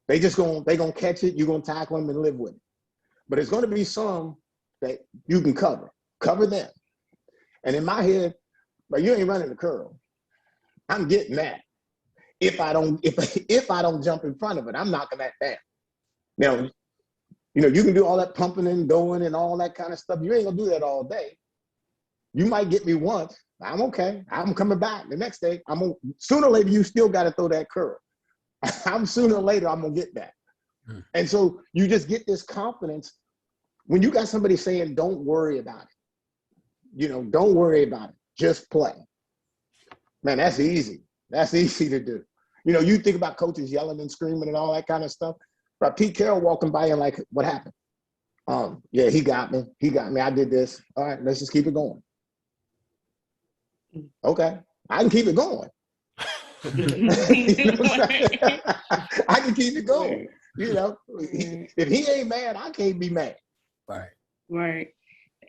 They gonna catch it. You're gonna tackle them and live with it. But there's gonna be some that you can cover. Cover them. And in my head, but you ain't running the curl. I'm getting that. If I don't jump in front of it, I'm knocking that down. Now, you know, you can do all that pumping and going and all that kind of stuff. You ain't gonna do that all day. You might get me once. I'm okay. I'm coming back the next day. Sooner or later, you still got to throw that curve. Sooner or later, I'm gonna get that. And so you just get this confidence when you got somebody saying, "Don't worry about it." You know, don't worry about it. Just play. Man, that's easy. That's easy to do. You know, you think about coaches yelling and screaming and all that kind of stuff. But Pete Carroll walking by and like, what happened? Yeah, he got me. I did this. All right, let's just keep it going. Okay, I can keep it going. You know I can keep it going. You know, if he ain't mad, I can't be mad. Right.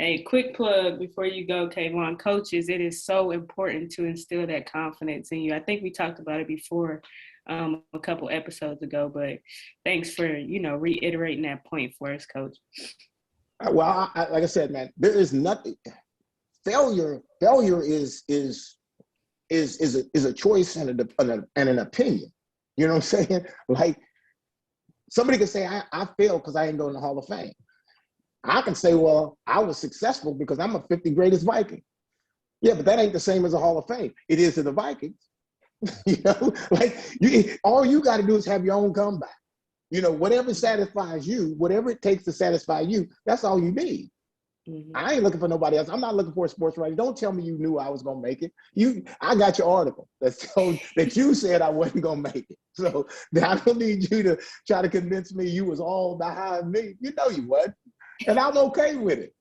A quick plug before you go, Kayvon. Coaches, it is so important to instill that confidence in you. I think we talked about it before a couple episodes ago, but thanks for, you know, reiterating that point for us, Coach. Well, like I said, man, there is nothing. Failure is a choice and an opinion. You know what I'm saying? Like, somebody could say, I failed because I ain't going to the Hall of Fame. I can say, well, I was successful because I'm a 50 greatest Viking. Yeah, but that ain't the same as a Hall of Fame. It is to the Vikings. You know, like all you got to do is have your own comeback. You know, whatever satisfies you, whatever it takes to satisfy you, that's all you need. Mm-hmm. I ain't looking for nobody else. I'm not looking for a sports writer. Don't tell me you knew I was going to make it. I got your article that you said I wasn't going to make it. So I don't need you to try to convince me you was all behind me. You know you wasn't. And I'm okay with it.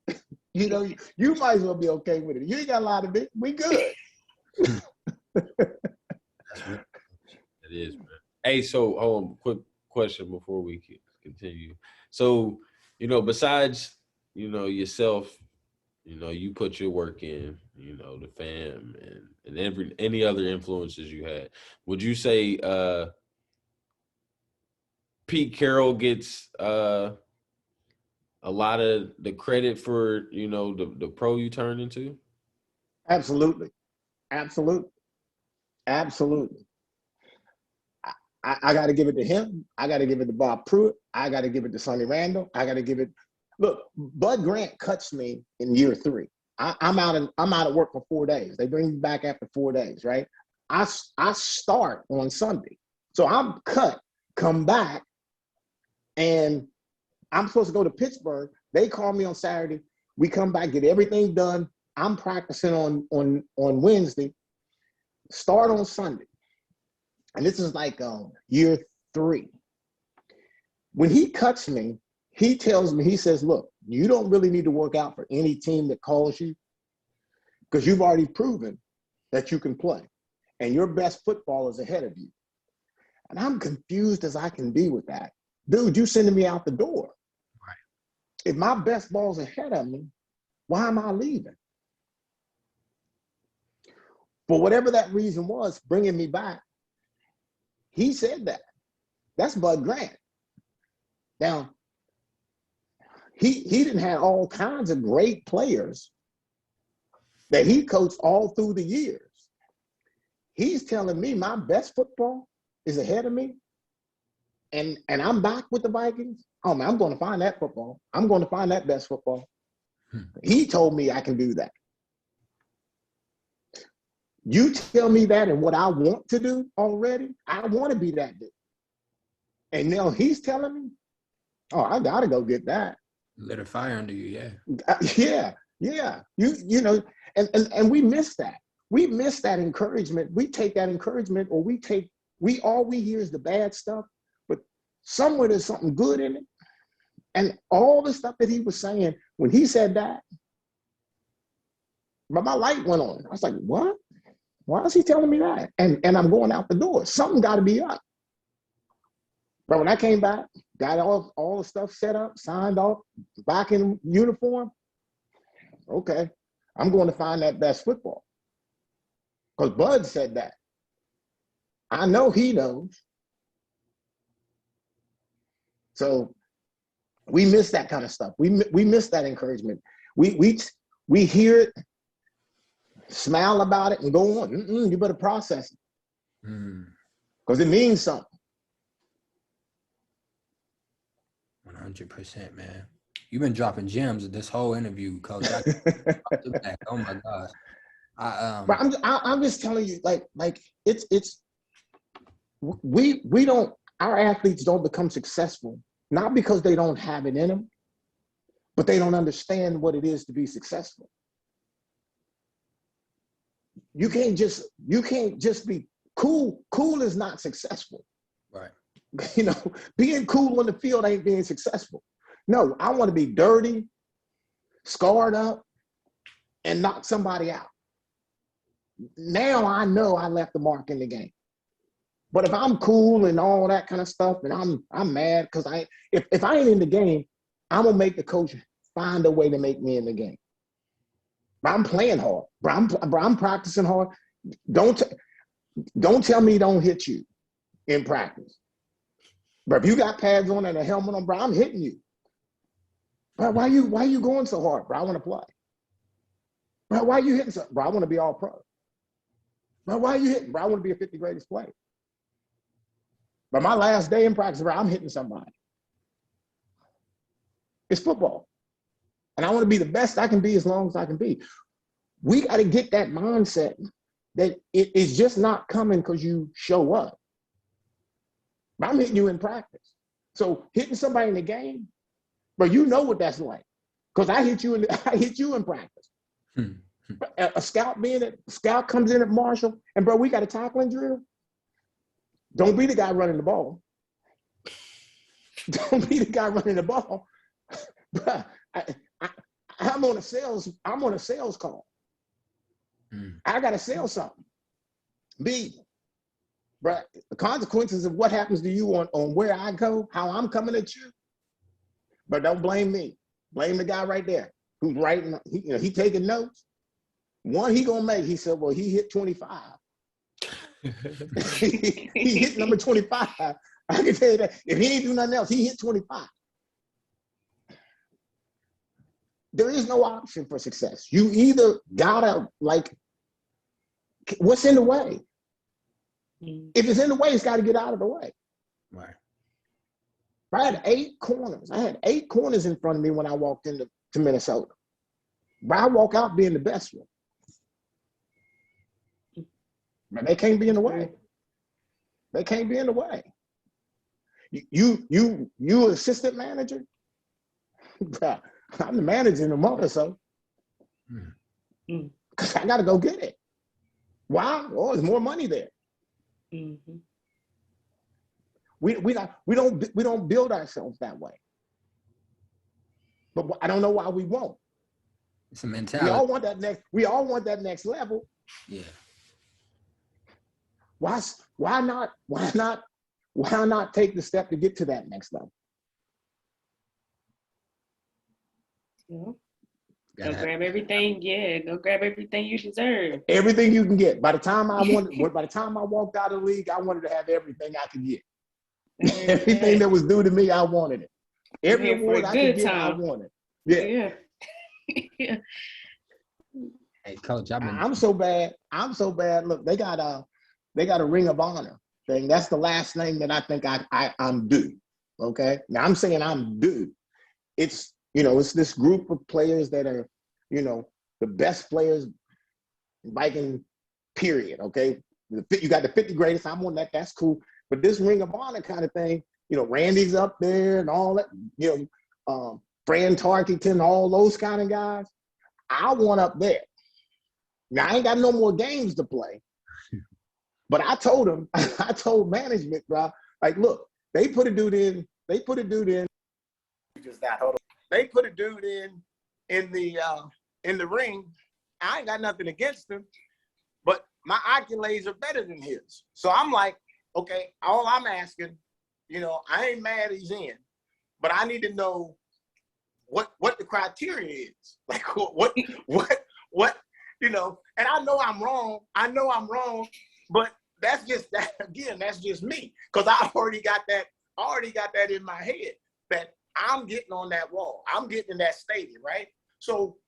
You know, you might as well be okay with it. You ain't got a lot of it. We good. It is, man. Hey, so hold on, quick question before we continue. So, you know, besides, you know, yourself, you know, you put your work in, you know, the fam and any other influences you had. Would you say Pete Carroll gets a lot of the credit for, you know, the pro you turned into? Absolutely. I got to give it to him. I got to give it to Bob Pruitt. I got to give it to Sonny Randall. I got to give it. Look, Bud Grant cuts me in year 3. I'm out of work for 4 days. They bring me back after 4 days, right? I start on Sunday, so I'm cut, come back, and I'm supposed to go to Pittsburgh. They call me on Saturday. We come back, get everything done. I'm practicing on Wednesday. Start on Sunday. And this is like year 3. When he cuts me, he tells me, he says, look, you don't really need to work out for any team that calls you because you've already proven that you can play and your best football is ahead of you. And I'm confused as I can be with that. Dude, you sending me out the door. Right. If my best ball's ahead of me, Why am I leaving? For whatever that reason was, bringing me back, he said that. That's Bud Grant. Now, he didn't have all kinds of great players that he coached all through the years. He's telling me my best football is ahead of me, and I'm back with the Vikings. Oh man, I'm going to find that football. I'm going to find that best football. He told me I can do that. You tell me that and what I want to do already, I want to be that dude. And now he's telling me, oh, I got to go get that. Lit a fire under you, yeah. Yeah. You know, and we miss that. We miss that encouragement. We take that encouragement, or all we hear is the bad stuff, but somewhere there's something good in it. And all the stuff that he was saying, when he said that, but my light went on. I was like, what? Why is he telling me that? And I'm going out the door. Something got to be up. But when I came back, got all the stuff set up, signed off, back in uniform, okay, I'm going to find that best football. Because Bud said that. I know he knows. So we miss that kind of stuff. We miss that encouragement. We hear it, smile about it, and go on. You better process it. Because it means something. 100%, man. You've been dropping gems this whole interview, Coach. Oh my gosh. But I'm just telling you, like it's we don't, our athletes don't become successful not because they don't have it in them, but they don't understand what it is to be successful. You can't just be cool. Cool is not successful. Right. You know, being cool on the field ain't being successful. No, I want to be dirty, scarred up, and knock somebody out. Now I know I left the mark in the game. But if I'm cool and all that kind of stuff, and I'm mad because if I ain't in the game, I'm gonna make the coach find a way to make me in the game. But I'm playing hard. I'm practicing hard. Don't tell me don't hit you in practice. But if you got pads on and a helmet on, bro, I'm hitting you. Bro, why you going so hard, bro? I want to play. Bro, why you hitting so? Bro, I want to be all pro. Bro, why are you hitting? Bro, I want to be a 50 greatest player. But my last day in practice, bro, I'm hitting somebody. It's football. And I want to be the best I can be as long as I can be. We got to get that mindset that it is just not coming because you show up. But I'm hitting you in practice. So hitting somebody in the game, but you know what that's like. Because I hit you in practice. A scout comes in at Marshall, and bro, we got a tackling drill. Don't be the guy running the ball. Don't be the guy running the ball. Bruh, I'm on a sales call. I gotta sell something. Bruh, the consequences of what happens to you on where I go, how I'm coming at you. But don't blame me. Blame the guy right there who's writing. He taking notes. One he gonna make. He said, "Well, he hit 25." he hit number 25. I can tell you that. If he ain't do nothing else, he hit 25. There is no option for success. You either gotta what's in the way? If it's in the way, it's got to get out of the way. Right. I had 8 corners. I had 8 corners in front of me when I walked into Minnesota. But I walk out being the best one. But they can't be in the way. They can't be in the way. You assistant manager? I'm the manager in a month or so. Because I got to go get it. Why? Oh, there's more money there. Mm-hmm. We don't build ourselves that way. But I don't know why we won't. It's a mentality. We all want that next level. Yeah. Why not take the step to get to that next level? Yeah. Go grab everything. Yeah, go grab everything you deserve. Everything you can get. By the time I walked out of the league, I wanted to have everything I could get. Everything that was due to me, I wanted it. Every award I could get, I wanted. Yeah. Yeah. Hey, Coach, I'm so bad. Look, they got a Ring of Honor thing. That's the last thing that I think I'm due. Okay. Now I'm saying I'm due. It's this group of players that are, the best players in Viking, period. Okay. You got the 50 greatest. I'm on that. That's cool. But this Ring of Honor kind of thing, Randy's up there and all that, Fran Tarkington, all those kind of guys. I want up there. Now, I ain't got no more games to play. But I told management, bro, like, look, they put a dude in. They put a dude in the ring. I ain't got nothing against him, but my accolades are better than his. So I'm like, okay, all I'm asking, I ain't mad he's in, but I need to know what the criteria is. Like what, and I know I'm wrong, but that's just me. Cause I already got that in my head that I'm getting on that wall. I'm getting in that stadium, right? So,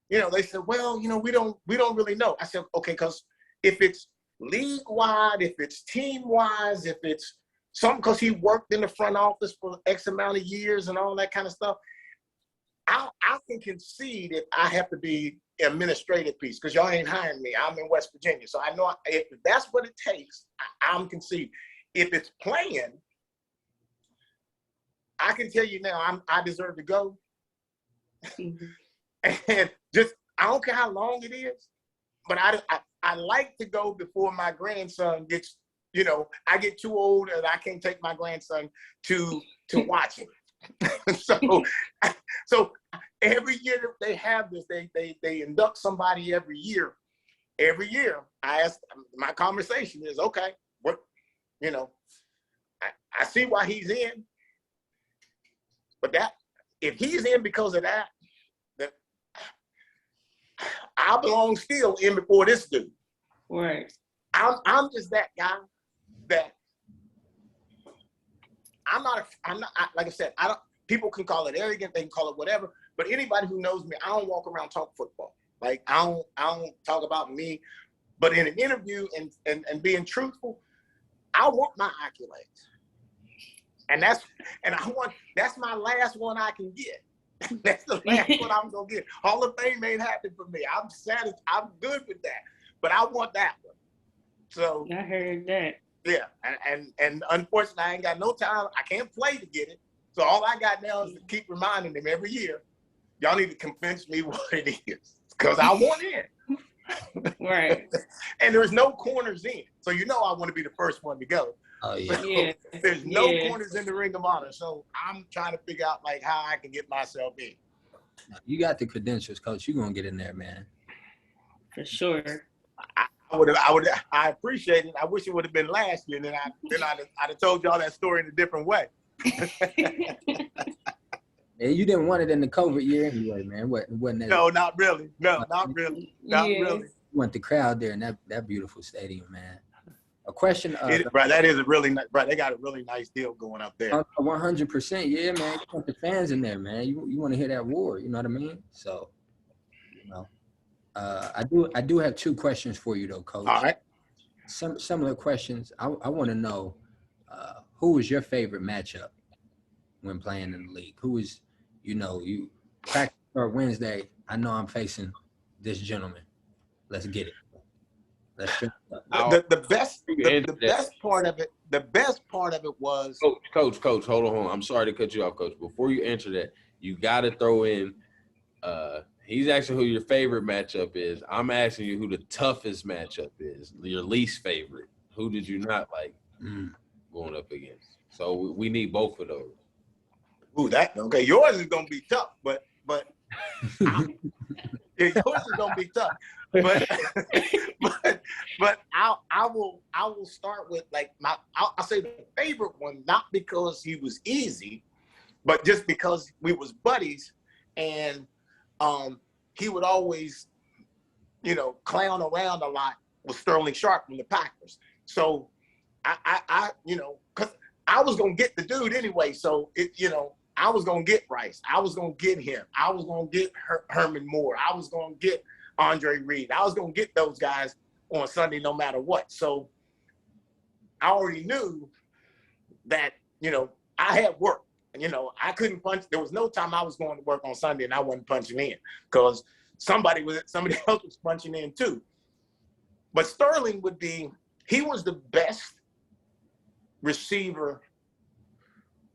they said, well, we don't really know. I said, okay, cause if it's league-wide, if it's team-wise, if it's something, because he worked in the front office for X amount of years and all that kind of stuff, I can concede if I have to be administrative piece, because y'all ain't hiring me. I'm in West Virginia. So I know if that's what it takes, I'm conceding. If it's playing, I can tell you now, I deserve to go. And just, I don't care how long it is, but I like to go before my grandson gets, I get too old and I can't take my grandson to watch him. So every year that they have this, they induct somebody every year. Every year, I ask, my conversation is, okay, what, I see why he's in, but that, if he's in because of that, then I belong still in before this dude. Right. I'm just that guy that I'm not, like I said, people can call it arrogant, they can call it whatever, but anybody who knows me, I don't walk around talk football. Like I don't talk about me, but in an interview and being truthful, I want my accolades. And that's my last one I can get. That's the last one I'm gonna get. Hall of Fame ain't happening for me. I'm satisfied, I'm good with that. But I want that one. So I heard that. Yeah, and unfortunately, I ain't got no time. I can't play to get it. So all I got now is to keep reminding them every year, y'all need to convince me what it is, because I want in. Right. And there's no corners in. So I want to be the first one to go. Oh, yeah. Yeah. There's no corners in the Ring of Honor. So I'm trying to figure out like how I can get myself in. You got the credentials, Coach. You're going to get in there, man. For sure. I appreciate it. I wish it would have been last year, and then I'd have told y'all that story in a different way. Yeah, you didn't want it in the COVID year anyway, man. Wasn't that? No, not really. No, not really. Not really. You want the crowd there in that beautiful stadium, man. A question. Right, that is a really nice. Right, they got a really nice deal going up there. 100%, yeah, man. You want the fans in there, man. You want to hear that roar. You know what I mean? So, I do have two questions for you though, Coach. All right. Similar questions. I want to know who was your favorite matchup when playing in the league? Who was, you practice start Wednesday. I know I'm facing this gentleman. Let's get it. Let's finish up. The best part of it was Coach, hold on. I'm sorry to cut you off, Coach. Before you answer that, you got to throw in. He's asking who your favorite matchup is. I'm asking you who the toughest matchup is. Your least favorite. Who did you not like going up against? So we need both of those. Ooh, okay. Yours is gonna be tough, but yours is gonna be tough. But I will start with like I'll say the favorite one, not because he was easy, but just because we was buddies, and he would always, clown around a lot with Sterling Sharp from the Packers. So I because I was gonna get the dude anyway. So I was gonna get Rice. I was gonna get him. I was gonna get Herman Moore. I was gonna get Andre Reed. I was gonna get those guys on Sunday no matter what. So I already knew that I had work. I couldn't punch. There was no time I was going to work on Sunday and I wasn't punching in because somebody else was punching in too. But Sterling he was the best receiver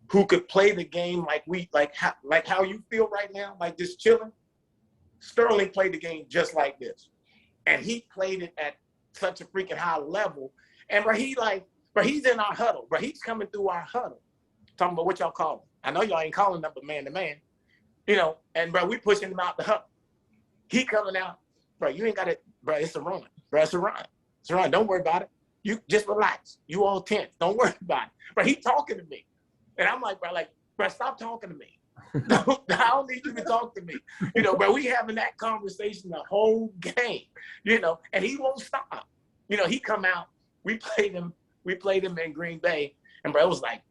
who could play the game like how you feel right now, like just chilling. Sterling played the game just like this. And he played it at such a freaking high level. And he's in our huddle, he's coming through our huddle. Talking about what y'all call him. I know y'all ain't calling him man to man, and we pushing him out the huddle. He coming out, you ain't got it, it's a run. It's a run. It's a run. Don't worry about it. You just relax. You all tense. Don't worry about it. He talking to me. And I'm like, stop talking to me. I don't need you to talk to me. We having that conversation the whole game, and he won't stop. He come out, we played him in Green Bay, and it was like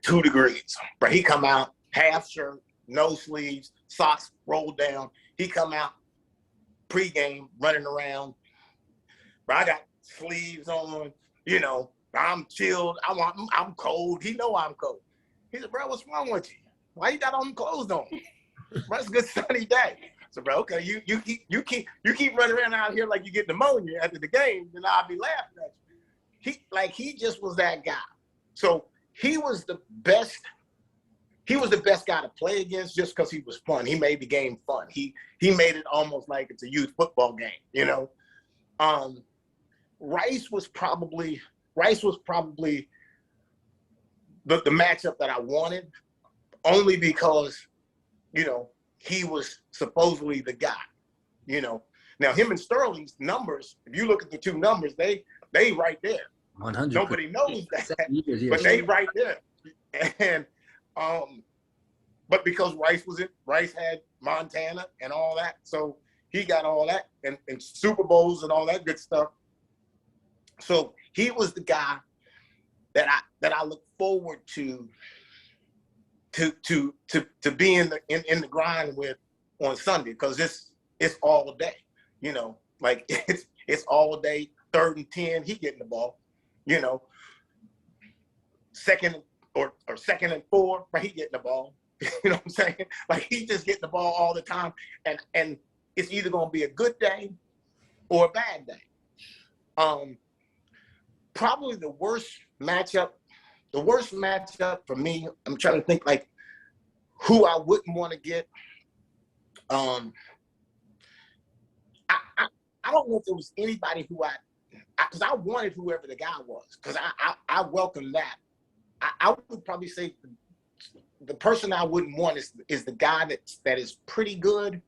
2 degrees. He come out, half shirt, no sleeves, socks rolled down. He come out pregame running around. I got sleeves on, I'm chilled. I'm cold. He know I'm cold. He said, what's wrong with you? Why you got all them clothes on? It's a good sunny day. So, okay, you keep running around out here like you get pneumonia after the game, then I'll be laughing at you. He just was that guy. So he was the best guy to play against just because he was fun. He made the game fun. He made it almost like it's a youth football game, Rice was probably the matchup that I wanted, only because, he was supposedly the guy, Now him and Sterling's numbers, if you look at the two numbers, they right there. 100. Nobody knows that, years. But they right there. And but because Rice had Montana and all that, so he got all that and Super Bowls and all that good stuff. So he was the guy that I look forward to be in the grind with on Sunday, because it's all day, it's all day. 3rd and 10, he getting the ball, 2nd or 2nd and 4, he getting the ball. You know what I'm saying? He just getting the ball all the time, and it's either gonna be a good day or a bad day. Probably the worst matchup for me, I'm trying to think who I wouldn't want to get. I don't know if there was anybody who because I wanted whoever the guy was, because I welcome that. I would probably say the person I wouldn't want is the guy that is pretty good,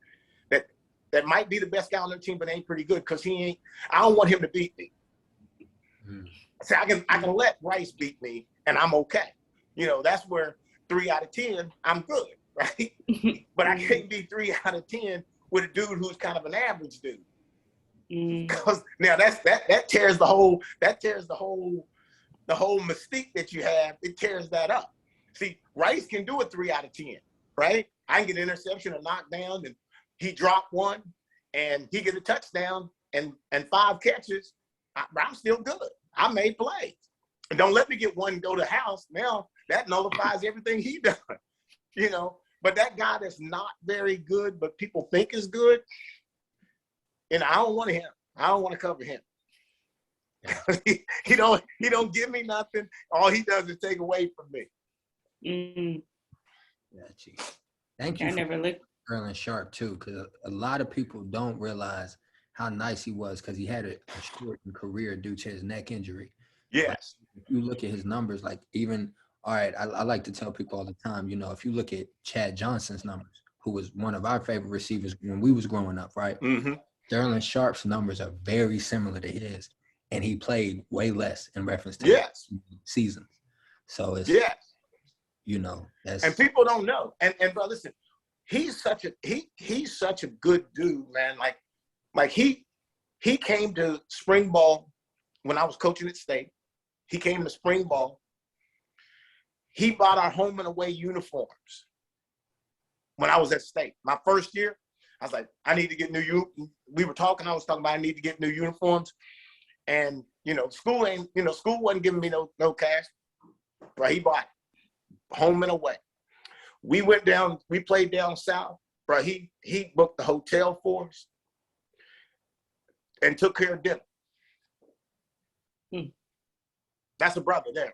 that might be the best guy on their team, but ain't pretty good, because I don't want him to beat me. So I can let Rice beat me and I'm okay. That's where 3 out of 10, I'm good, right? But I can't be 3 out of 10 with a dude who's kind of an average dude. Because now that tears the whole mystique that you have. It tears that up. See, Rice can do a 3 out of 10, right? I can get an interception, a knockdown, and he dropped one, and he get a touchdown and 5 catches. I'm still good. I made plays. And don't let me get one and go to the house. Now that nullifies everything he done, But that guy that's not very good, but people think is good, I don't want him. I don't want to cover him. he don't give me nothing. All he does is take away from me. Thank you. I never looked. Sterling Sharp too, because a lot of people don't realize how nice he was, because he had a shortened career due to his neck injury. Yes. If you look at his numbers, I like to tell people all the time, if you look at Chad Johnson's numbers, who was one of our favorite receivers when we was growing up, right? Mm-hmm. Sterling Sharp's numbers are very similar to his, and he played way less in reference to seasons. So it's, that's. And people don't know. And bro, listen, he's such a good dude, man. Like he came to spring ball when I was coaching at State. He came to spring ball. He bought our home and away uniforms when I was at State. My first year, I was like, I need to get we were talking, I was talking about I need to get new uniforms. And, school wasn't giving me no cash, but he bought it, home and away. We played down south, bro. He booked the hotel for us and took care of dinner. That's a brother there.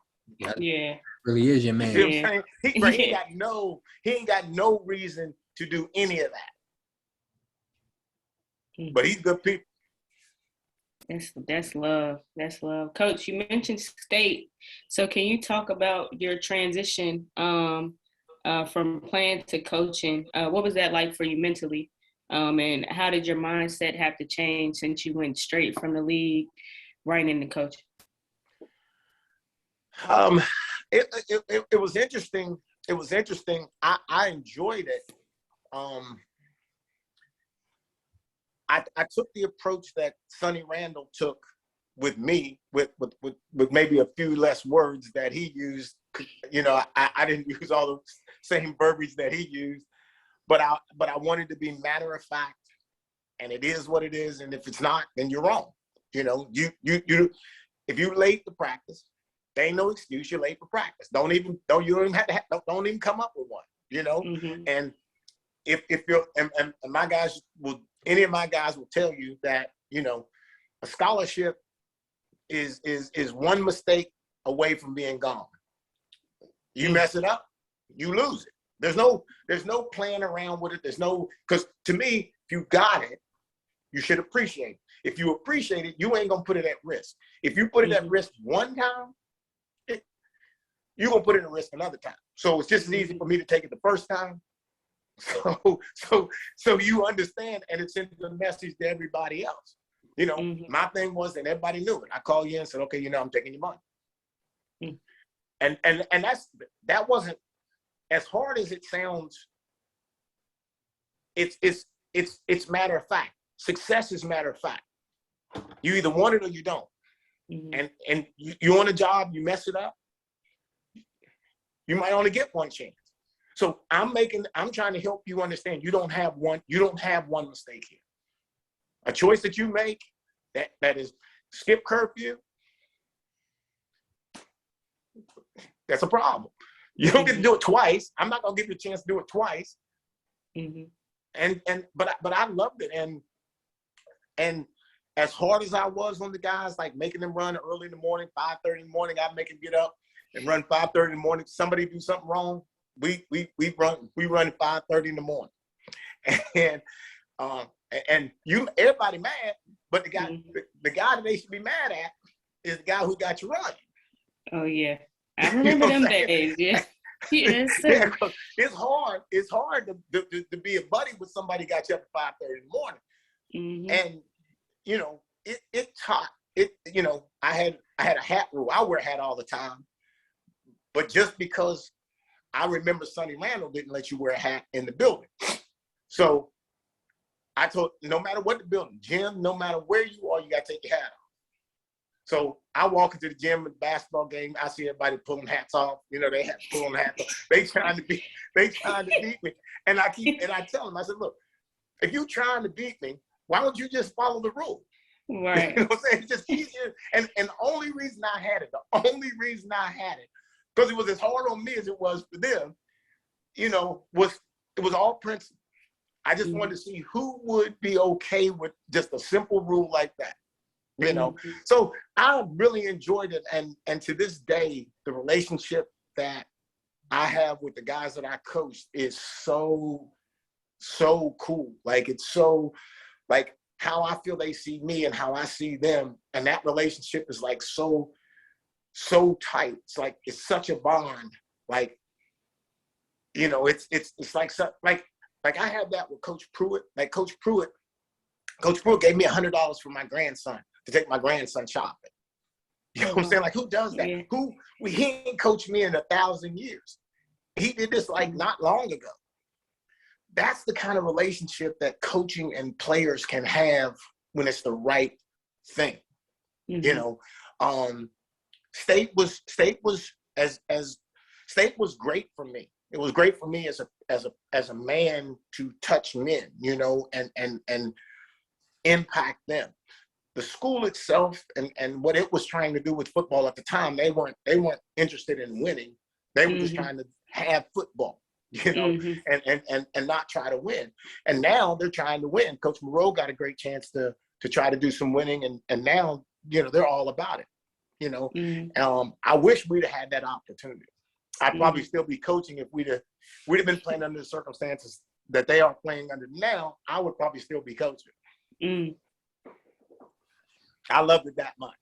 Yeah. Really is your man. You see what I'm saying? He ain't got no reason to do any of that. But he's good people. That's love. That's love. Coach, you mentioned State. So can you talk about your transition from playing to coaching? What was that like for you mentally? And how did your mindset have to change since you went straight from the league right into coaching? It was interesting. It was interesting. I enjoyed it. I took the approach that Sonny Randall took with me, with maybe a few less words that he used. I didn't use all the same verbiage that he used, but I wanted to be matter of fact, and it is what it is. And if it's not, then you're wrong. You if you're late to practice, there ain't no excuse. You're late for practice. Don't even come up with one. Mm-hmm. And if you're and my guys will. Any of my guys will tell you that, a scholarship is one mistake away from being gone. You mess it up, you lose it. There's no playing around with it. Because to me, if you got it, you should appreciate it. If you appreciate it, you ain't gonna put it at risk. If you put it at risk one time, you're gonna put it at risk another time. So it's just as easy for me to take it the first time. So you understand, and it's in the message to everybody else. My thing was that everybody knew it. I called you and said, okay, I'm taking your money. And that wasn't as hard as it sounds. It's matter of fact. Success is matter of fact. You either want it or you don't. And you on a job, you mess it up, you might only get one chance. So I'm trying to help you understand you don't have one mistake here. A choice that you make that is skip curfew, that's a problem. You don't get to do it twice. I'm not gonna give you a chance to do it twice. But I loved it. And as hard as I was on the guys, like making them run early in the morning, 5:30 in the morning, I'd make them get up and run 5:30 in the morning. Somebody do something wrong, we run 5:30 in the morning, and everybody mad, but the guy that they should be mad at is the guy who got you running. Oh yeah, I remember them days. Yeah, yes, sir. Yeah, it's hard. It's hard to be a buddy with somebody who got you up at 5:30 in the morning, and it taught it. I had a hat rule. I wear a hat all the time, but just because I remember Sonny Randall didn't let you wear a hat in the building. So I told, no matter what the building, gym, no matter where you are, you got to take your hat off. So I walk into the gym at the basketball game, I see everybody pulling hats off. They have pulling hats off. They trying to beat me. And I tell them, I said, look, if you're trying to beat me, why don't you just follow the rule? Right. You know what I'm saying? It's just easier. And the only reason I had it, because it was as hard on me as it was for them, it was all principle. I just wanted to see who would be okay with just a simple rule like that. So I really enjoyed it. And to this day, the relationship that I have with the guys that I coached is so cool. Like, it's so, like, how I feel they see me and how I see them. And that relationship is like so tight. It's like, it's such a bond. Like, it's like I have that with Coach Pruitt. Like Coach Pruitt gave me $100 for my grandson to take my grandson shopping. You know what I'm saying? Like, who does that? Yeah. He ain't coached me in 1,000 years. He did this like not long ago. that's the kind of relationship that coaching and players can have when it's the right thing. Mm-hmm. You know, State was great for me. It was great for me as a man to touch men, you know, and impact them. The school itself and what it was trying to do with football at the time, they weren't interested in winning. They were just trying to have football, you know, and not try to win. And now they're trying to win. Coach Moreau got a great chance to try to do some winning, and now, you know, they're all about it, you know. I wish we'd have had that opportunity. I'd probably still be coaching if we'd have been playing under the circumstances that they are playing under now. I would probably still be coaching. I loved it that much.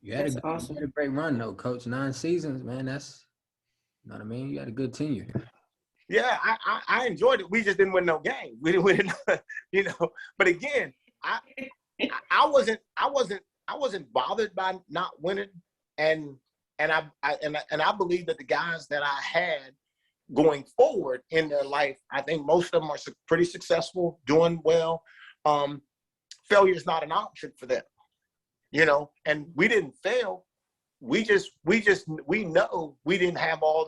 You had awesome. a great run though, Coach. 9 seasons, man. That's, you know what I mean? You had a good tenure. Yeah, I enjoyed it. We just didn't win no game. We didn't win, you know. But again, I wasn't bothered by not winning, and I believe that the guys that I had going forward in their life, I think most of them are pretty successful, doing well. Failure is not an option for them, you know. And we didn't fail. We know we didn't have all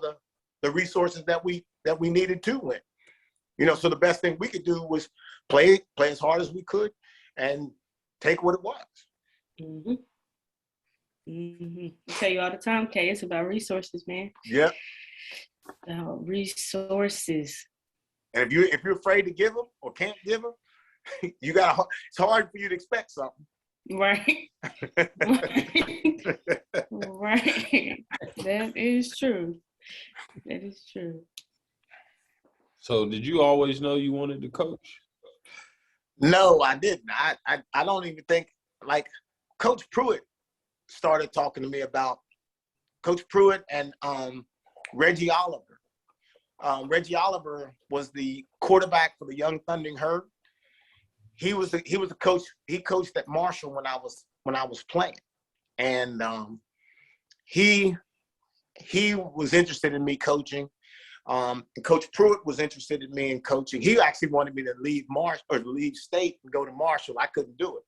the resources that we needed to win, you know. So the best thing we could do was play as hard as we could and take what it was. I tell you all the time, Kay, it's about resources, man. Yeah. About resources. And if you're afraid to give them or can't give them, it's hard for you to expect something. Right. Right. That is true. That is true. So did you always know you wanted to coach? No, I didn't. I don't even think, like, Coach Pruitt started talking to me about Coach Pruitt and Reggie Oliver. Reggie Oliver was the quarterback for the Young Thundering Herd. He was a coach. He coached at Marshall when I was playing, and he was interested in me coaching. And Coach Pruitt was interested in me in coaching. He actually wanted me to leave leave State and go to Marshall. I couldn't do it,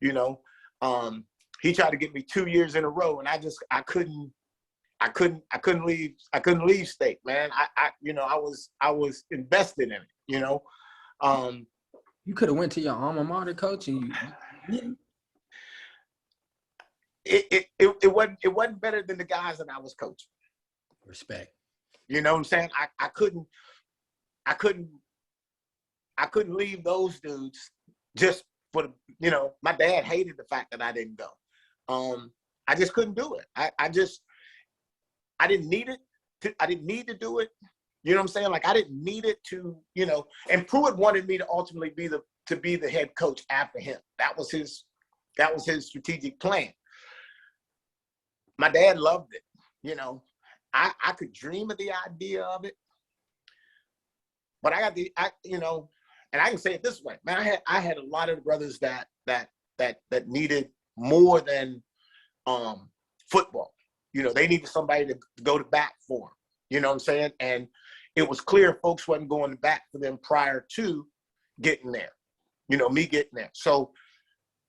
you know. He tried to get me 2 years in a row, and I couldn't leave State, man. I was invested in it, you know. You could have went to your alma mater, Coach, and you it wasn't better than the guys that I was coaching. Respect. You know what I'm saying? I couldn't leave those dudes just for the, you know, my dad hated the fact that I didn't go. I just couldn't do it. I didn't need it. I didn't need to do it. You know what I'm saying? Like, I didn't need it to, you know, and Pruitt wanted me to ultimately be the head coach after him. That was his strategic plan. My dad loved it. You know, I could dream of the idea of it, but you know, and I can say it this way, man, I had a lot of brothers that needed more than football. You know, they needed somebody to go to bat for them. You know what I'm saying? And it was clear folks wasn't going to bat for them prior to getting there, you know, me getting there. So,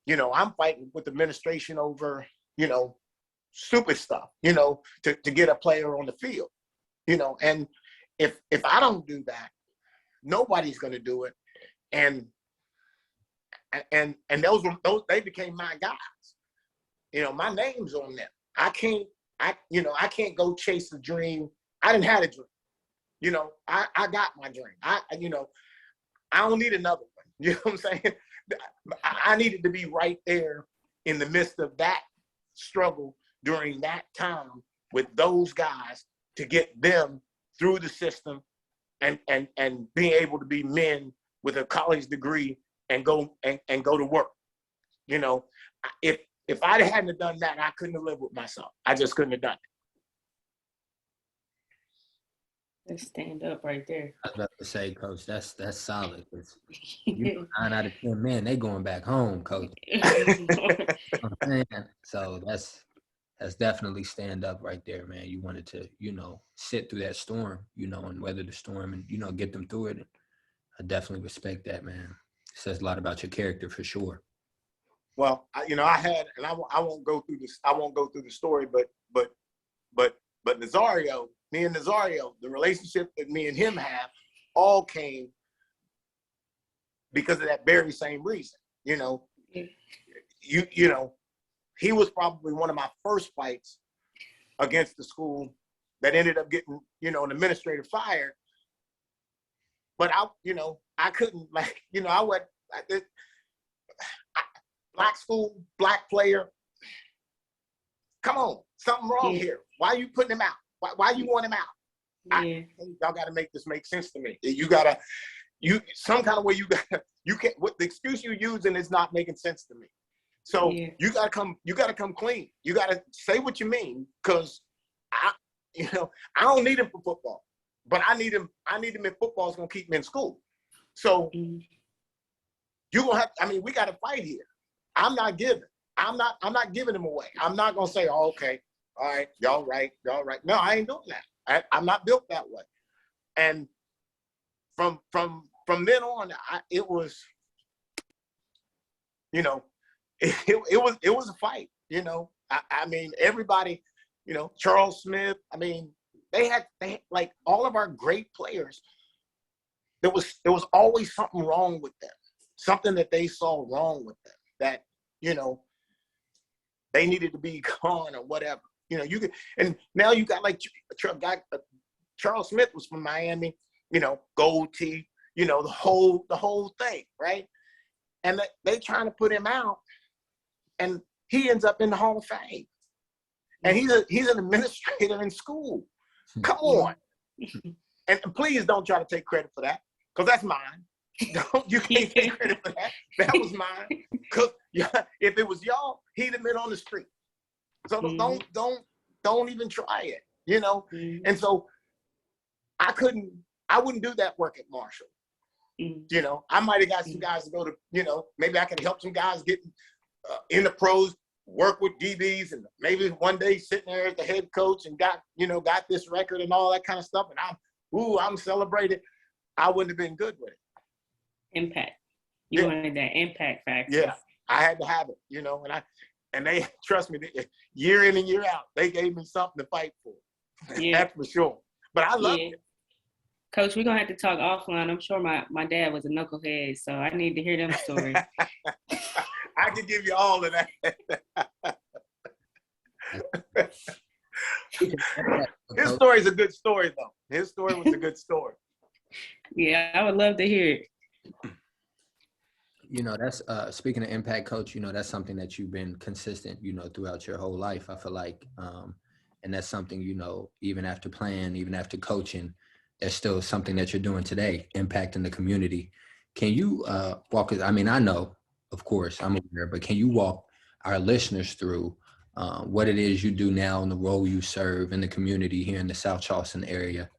you know, I'm fighting with the administration over, you know, stupid stuff, you know, to get a player on the field, you know. And if I don't do that, nobody's going to do it. And those they became my guys. You know, my name's on them. I can't go chase the dream. I didn't have a dream. You know, I got my dream. I don't need another one. You know what I'm saying? I needed to be right there in the midst of that struggle during that time with those guys to get them through the system and being able to be men with a college degree and go to work. You know, if I hadn't done that, I couldn't have lived with myself. I just couldn't have done it. Let's stand up right there. I was about to say, Coach, that's solid. You 9 out of 10 men, they going back home, Coach. You know what I'm saying? So that's definitely stand up right there, man. You wanted to, sit through that storm, and weather the storm and, get them through it. And I definitely respect that, man. It says a lot about your character for sure. Well, I had, and I won't go through this. I won't go through the story, but Nazario, me and Nazario, the relationship that me and him have, all came because of that very same reason. He was probably one of my first fights against the school that ended up getting, an administrator fired. But I couldn't, black school, black player. Come on, something wrong here. Why are you putting him out? Why you want him out? Yeah. Y'all got to make this make sense to me. Some kind of way you can't, what the excuse you're using is not making sense to me. So you gotta come clean. You gotta say what you mean, because I don't need him for football, but I need him in football. Is gonna keep me in school. So you gonna have. We got to fight here. I'm not giving him away. I'm not gonna say, oh, okay, all right, y'all right. No, I ain't doing that. I'm not built that way. And from then on, it was. It was a fight, everybody, Charles Smith, they had like all of our great players. There was always something wrong with them, something that they saw wrong with them that, they needed to be gone or whatever, and now you got like Charles Smith was from Miami, gold teeth, the whole thing, right? And they trying to put him out, and he ends up in the Hall of Fame. And he's an administrator in school. Come on. And please don't try to take credit for that, because that's mine. You can't take credit for that. That was mine. Because if it was y'all, he'd have been on the street. So don't even try it, And so I wouldn't do that work at Marshall. I might have got some guys to go to, maybe I can help some guys get in the pros, work with DBs, and maybe one day sitting there as the head coach and got this record and all that kind of stuff. And I'm celebrated. I wouldn't have been good with it. Impact. You wanted that impact factor. Yeah, I had to have it, and they trust me, year in and year out, they gave me something to fight for. Yeah. That's for sure. But I loved it. Coach, we're gonna have to talk offline. I'm sure my dad was a knucklehead, so I need to hear them stories. I can give you all of that. His story is a good story, though. His story was a good story. Yeah, I would love to hear it. That's speaking of impact, Coach. That's something that you've been consistent, throughout your whole life. I feel like, and that's something, even after playing, even after coaching, it's still something that you're doing today, impacting the community. Can you walk us? I know, of course, I'm aware, but can you walk our listeners through what it is you do now and the role you serve in the community here in the South Charleston area?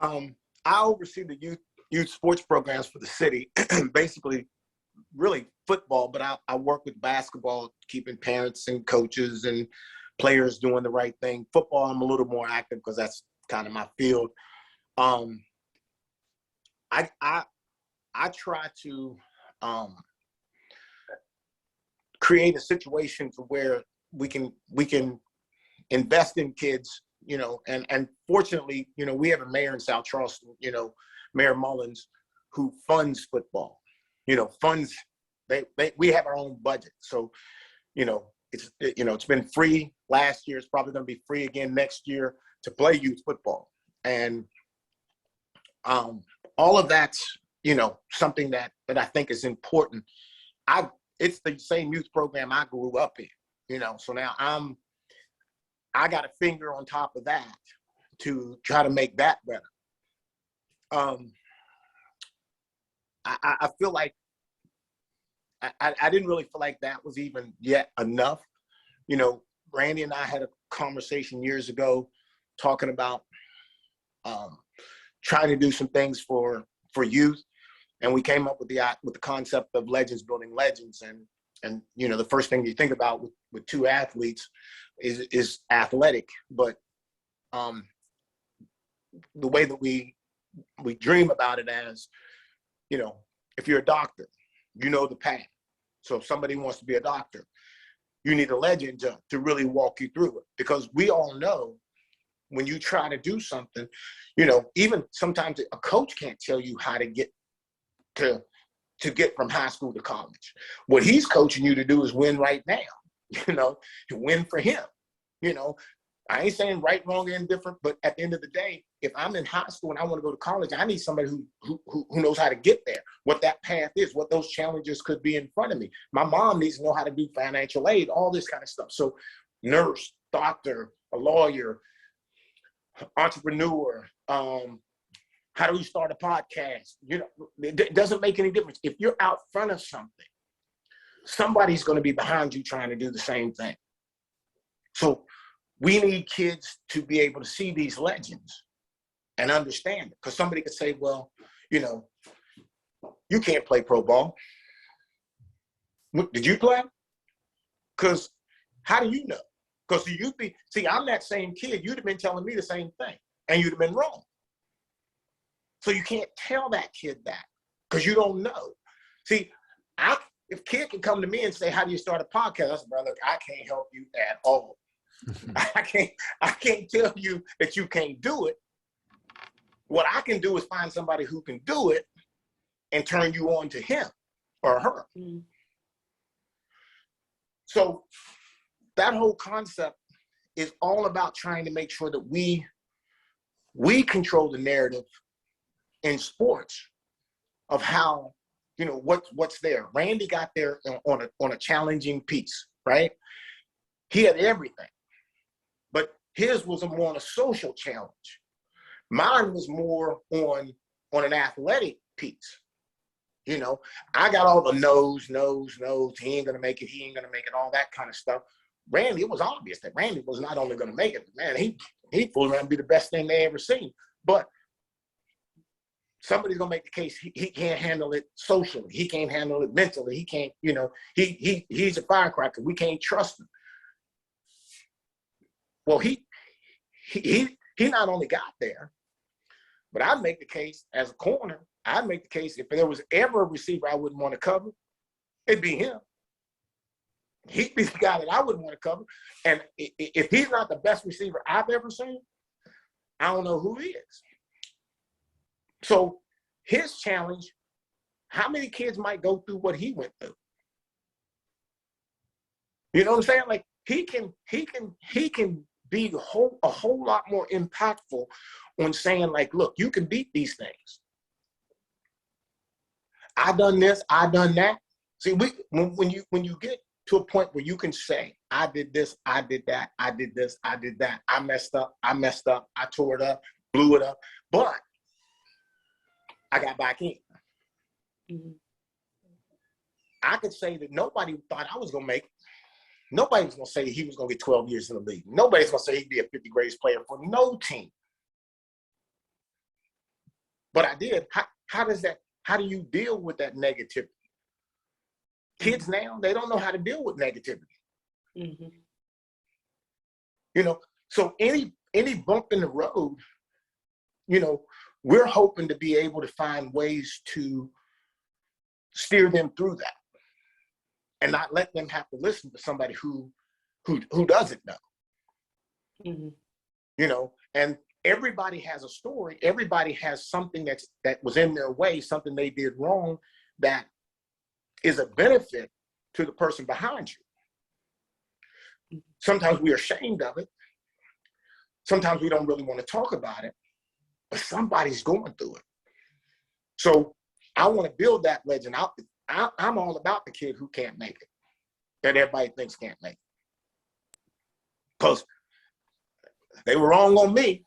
I oversee the youth sports programs for the city, basically, really football, but I work with basketball, keeping parents and coaches and players doing the right thing. Football, I'm a little more active because that's kind of my field. I try to create a situation to where we can invest in kids, and fortunately, we have a mayor in South Charleston, Mayor Mullins, who funds football, funds, we have our own budget. So, it's been free last year. It's probably going to be free again next year to play youth football. And all of that's, something that I think is important. It's the same youth program I grew up in, so now I got a finger on top of that to try to make that better. I feel like I didn't really feel like that was even yet enough. Randy and I had a conversation years ago talking about trying to do some things for youth, and we came up with the concept of legends building legends. And the first thing you think about with two athletes is athletic, but the way that we dream about it as, you know, if you're a doctor, you know the path. So if somebody wants to be a doctor, you need a legend to really walk you through it, because we all know when you try to do something, you know, even sometimes a coach can't tell you how to get to get from high school to college. What he's coaching you to do is win right now, you know, to win for him. You know, I ain't saying right, wrong, or indifferent, but at the end of the day, if I'm in high school and I want to go to college, I need somebody who knows how to get there, what that path is, what those challenges could be in front of me. My mom needs to know how to do financial aid, all this kind of stuff. So nurse, doctor, a lawyer, entrepreneur, how do we start a podcast? You know, it doesn't make any difference. If you're out front of something, somebody's going to be behind you trying to do the same thing. So we need kids to be able to see these legends and understand it. Because somebody could say, well, you know, you can't play pro ball. Did you play? Because how do you know? Because I'm that same kid. You'd have been telling me the same thing, and you'd have been wrong. So you can't tell that kid that, because you don't know. See, if kid can come to me and say, how do you start a podcast? I said, brother, I can't help you at all. I can't tell you that you can't do it. What I can do is find somebody who can do it and turn you on to him or her. Mm. So that whole concept is all about trying to make sure that we control the narrative in sports of how, you know, what's there. Randy got there on a challenging piece, right? He had everything, but his was more on a social challenge. Mine was more on an athletic piece. You know, I got all the no's. He ain't gonna make it, all that kind of stuff. Randy, it was obvious that Randy was not only gonna make it, man, he fooled around to be the best thing they ever seen. But somebody's gonna make the case he can't handle it socially. He can't handle it mentally. He can't, you know, he's a firecracker. We can't trust him. Well, he not only got there, but I'd make the case as a corner. I'd make the case if there was ever a receiver I wouldn't want to cover, it'd be him. He'd be the guy that I wouldn't want to cover. And if he's not the best receiver I've ever seen, I don't know who he is. So his challenge, how many kids might go through what he went through? You know what I'm saying? Like he can be a whole lot more impactful on saying, like, look, you can beat these things. I done this, I done that. See, when you get to a point where you can say, I did this, I did that, I did this, I did that, I messed up, I tore it up, blew it up, but I got back in. Mm-hmm. I could say that nobody thought I was gonna make it. Nobody was gonna say he was gonna get 12 years in the league. Nobody's gonna say he'd be a 50 greatest player for no team. But I did. How do you deal with that negativity? Kids now, they don't know how to deal with negativity. Mm-hmm. You know, so any bump in the road, you know, we're hoping to be able to find ways to steer them through that and not let them have to listen to somebody who doesn't know. Mm-hmm. You know, and everybody has a story. Everybody has something that was in their way, something they did wrong that is a benefit to the person behind you. Sometimes we are ashamed of it. Sometimes we don't really want to talk about it, but somebody's going through it. So I want to build that legend out. I'm all about the kid who can't make it, that everybody thinks can't make it. Because they were wrong on me,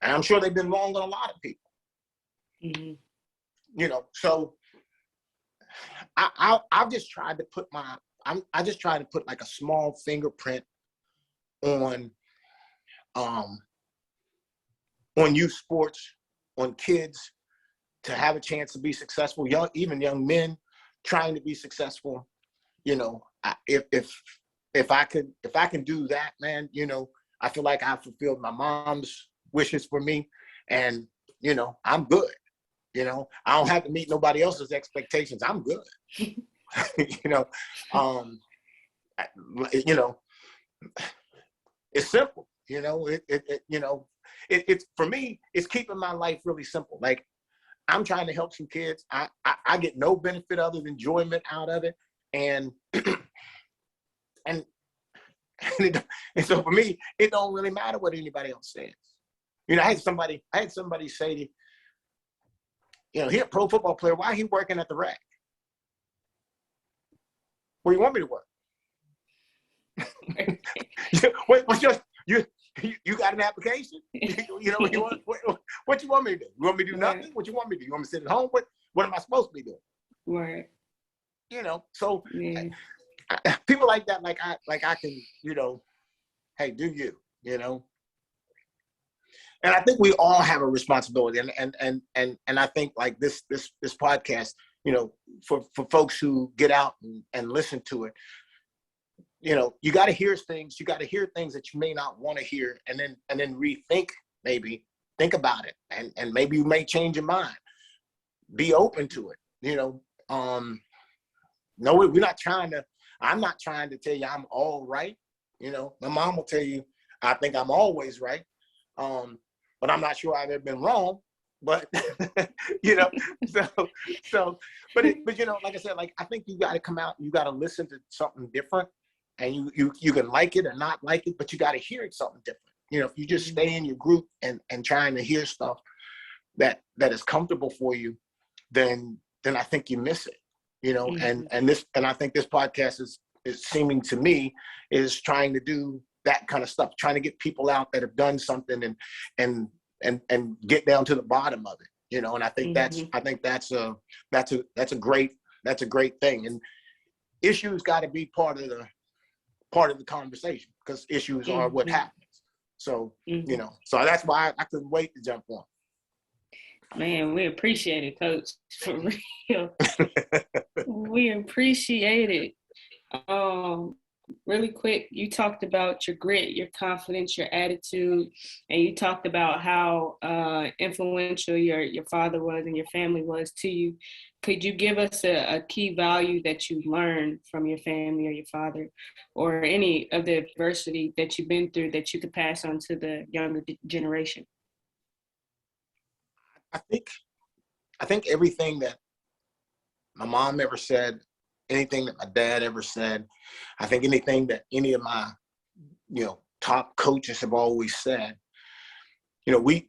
and I'm sure they've been wrong on a lot of people. Mm-hmm. You know, so I've just tried to put I just tried to put like a small fingerprint on youth sports, on kids to have a chance to be successful, even young men trying to be successful. You know, if if I can do that, man, you know, I feel like I fulfilled my mom's wishes for me, and you know, I'm good. You know, I don't have to meet nobody else's expectations. I'm good. You know, you know, it's simple. You know, it's for me. It's keeping my life really simple. Like, I'm trying to help some kids. I get no benefit other than enjoyment out of it, and and so for me, it don't really matter what anybody else says. You know, I had somebody say to, you know, he a pro football player. Why he working at the rec? Where you want me to work? What's your you got an application? You know what you want? What you want me to do? You want me to do nothing? What you want me to do? You want me to sit at home? What am I supposed to be doing? Right. You know, so Yeah. people like that, like I can, you know, hey, do you, you know? And I think we all have a responsibility, and I think like this podcast, you know, for folks who get out and listen to it, you know, you got to hear things. You got to hear things that you may not want to hear, and then rethink, maybe think about it, and maybe you may change your mind. Be open to it. You know, no, we're not trying to. I'm not trying to tell you I'm all right. You know, my mom will tell you I think I'm always right. But I'm not sure I've ever been wrong. But you know, but you know, like I said, like I think you got to come out. You got to listen to something different, and you can like it or not like it, but you got to hear it something different. You know, if you just stay in your group and trying to hear stuff that is comfortable for you, then I think you miss it. You know, and I think this podcast is seeming to me is trying to do that kind of stuff, trying to get people out that have done something and get down to the bottom of it, you know. And I think that's a great thing. And issues got to be part of the conversation, because issues are what happens. So you know, so that's why I couldn't wait to jump on. Man, we appreciate it, Coach. For real, we appreciate it. Really quick, you talked about your grit, your confidence, your attitude, and you talked about how influential your father was and your family was to you. Could you give us a key value that you learned from your family or your father, or any of the adversity that you've been through that you could pass on to the younger generation? I think everything that my mom ever said, anything that my dad ever said, I think anything that any of my, you know, top coaches have always said, you know, we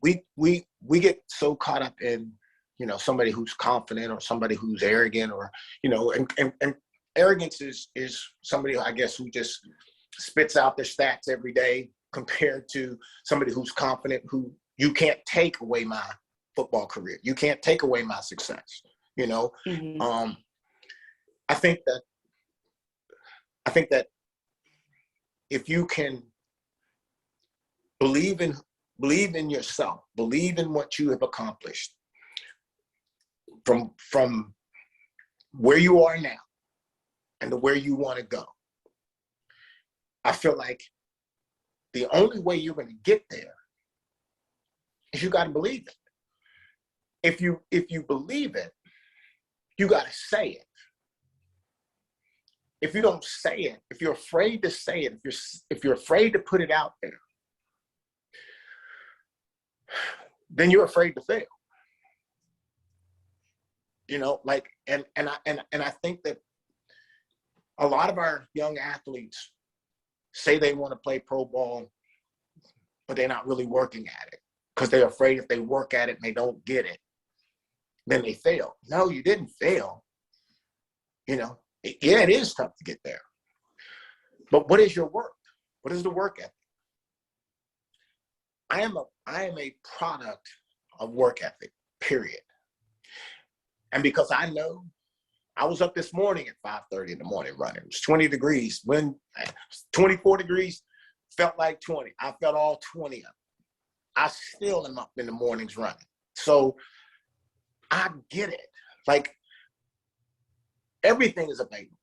get so caught up in, you know, somebody who's confident or somebody who's arrogant, or, you know, and arrogance is somebody, I guess, who just spits out their stats every day, compared to somebody who's confident, who you can't take away my football career. You can't take away my success, you know? I think that if you can believe in yourself, believe in what you have accomplished from where you are now and to where you want to go, I feel like the only way you're going to get there is you got to believe it. If you believe it, you got to say it. If you don't say it, if you're afraid to say it, if you're afraid to put it out there, then you're afraid to fail. You know, like, and I think that a lot of our young athletes say they want to play pro ball, but they're not really working at it, because they're afraid if they work at it and they don't get it, then they fail. No, you didn't fail. You know, yeah, it is tough to get there. But what is your work? What is the work ethic? I am a product of work ethic, period. And because I know, I was up this morning at 5:30 in the morning running. It was 20 degrees. When 24 degrees, felt like 20. I felt all 20 of them. I still am up in the mornings running. So I get it. Like, everything is available.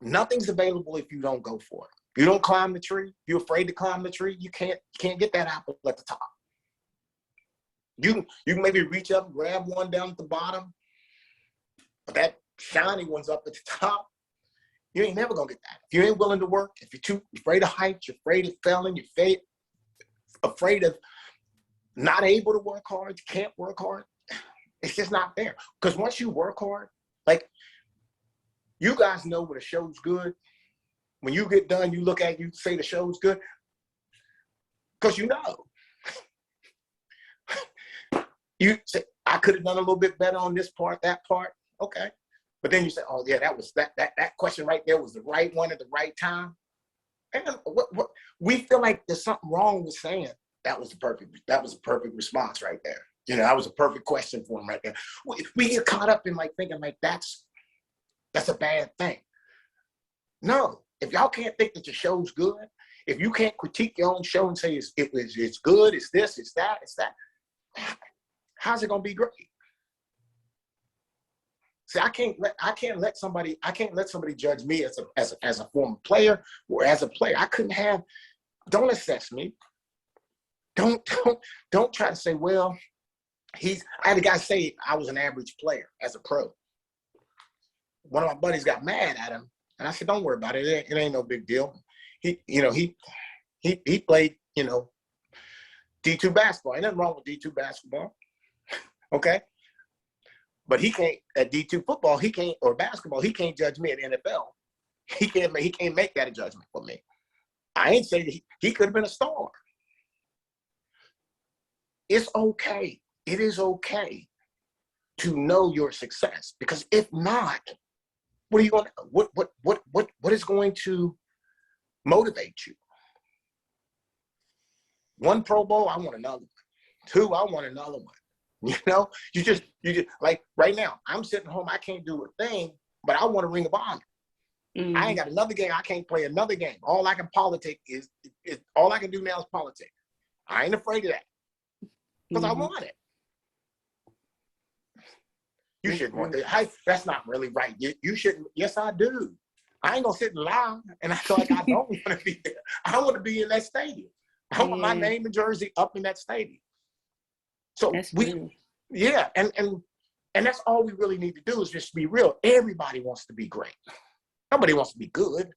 Nothing's available if you don't go for it. You don't climb the tree. You're afraid to climb the tree. You can't get that apple at the top. You can maybe reach up and grab one down at the bottom, but that shiny one's up at the top. You ain't never gonna get that. If you ain't willing to work, if you're too afraid of heights, you're afraid of failing, you're afraid of not able to work hard, you can't work hard, it's just not there. Because once you work hard, like, you guys know when a show's good. When you get done, you look at it, you say the show's good, because you know. You say, I could have done a little bit better on this part, that part. Okay. But then you say, oh yeah, that was that question right there was the right one at the right time. And what we feel like there's something wrong with saying that was a perfect response right there. You know, that was a perfect question for him right there. We get caught up in like thinking like that's a bad thing. No, if y'all can't think that your show's good, if you can't critique your own show and say it's good, it's this, it's that, how's it gonna be great? See, I can't let somebody judge me as a former player or as a player. I couldn't have. Don't assess me. Don't try to say, well, I had a guy say I was an average player as a pro. One of my buddies got mad at him, and I said, don't worry about it. It ain't no big deal. He played, D2 basketball. Ain't nothing wrong with D2 basketball. Okay. But he can't at D2 football, or basketball, he can't judge me at NFL. He can't make that a judgment for me. I ain't saying he could have been a star. It's okay. It is okay to know your success, because if not, what are you going to, what is going to motivate you? One Pro Bowl, I want another one. Two, I want another one. You just like right now, I'm sitting home, I can't do a thing, but I want a Ring of Honor. Mm-hmm. I ain't got another game, I can't play another game. All I can politic is all I can do now is politic. I ain't afraid of that. Because I want it. You shouldn't want that. That's not really right. You shouldn't. Yes, I do. I ain't gonna sit and lie and I feel like I don't want to be there. I want to be in that stadium. I want my name and jersey up in that stadium. So and that's all we really need to do is just be real. Everybody wants to be great. Nobody wants to be good.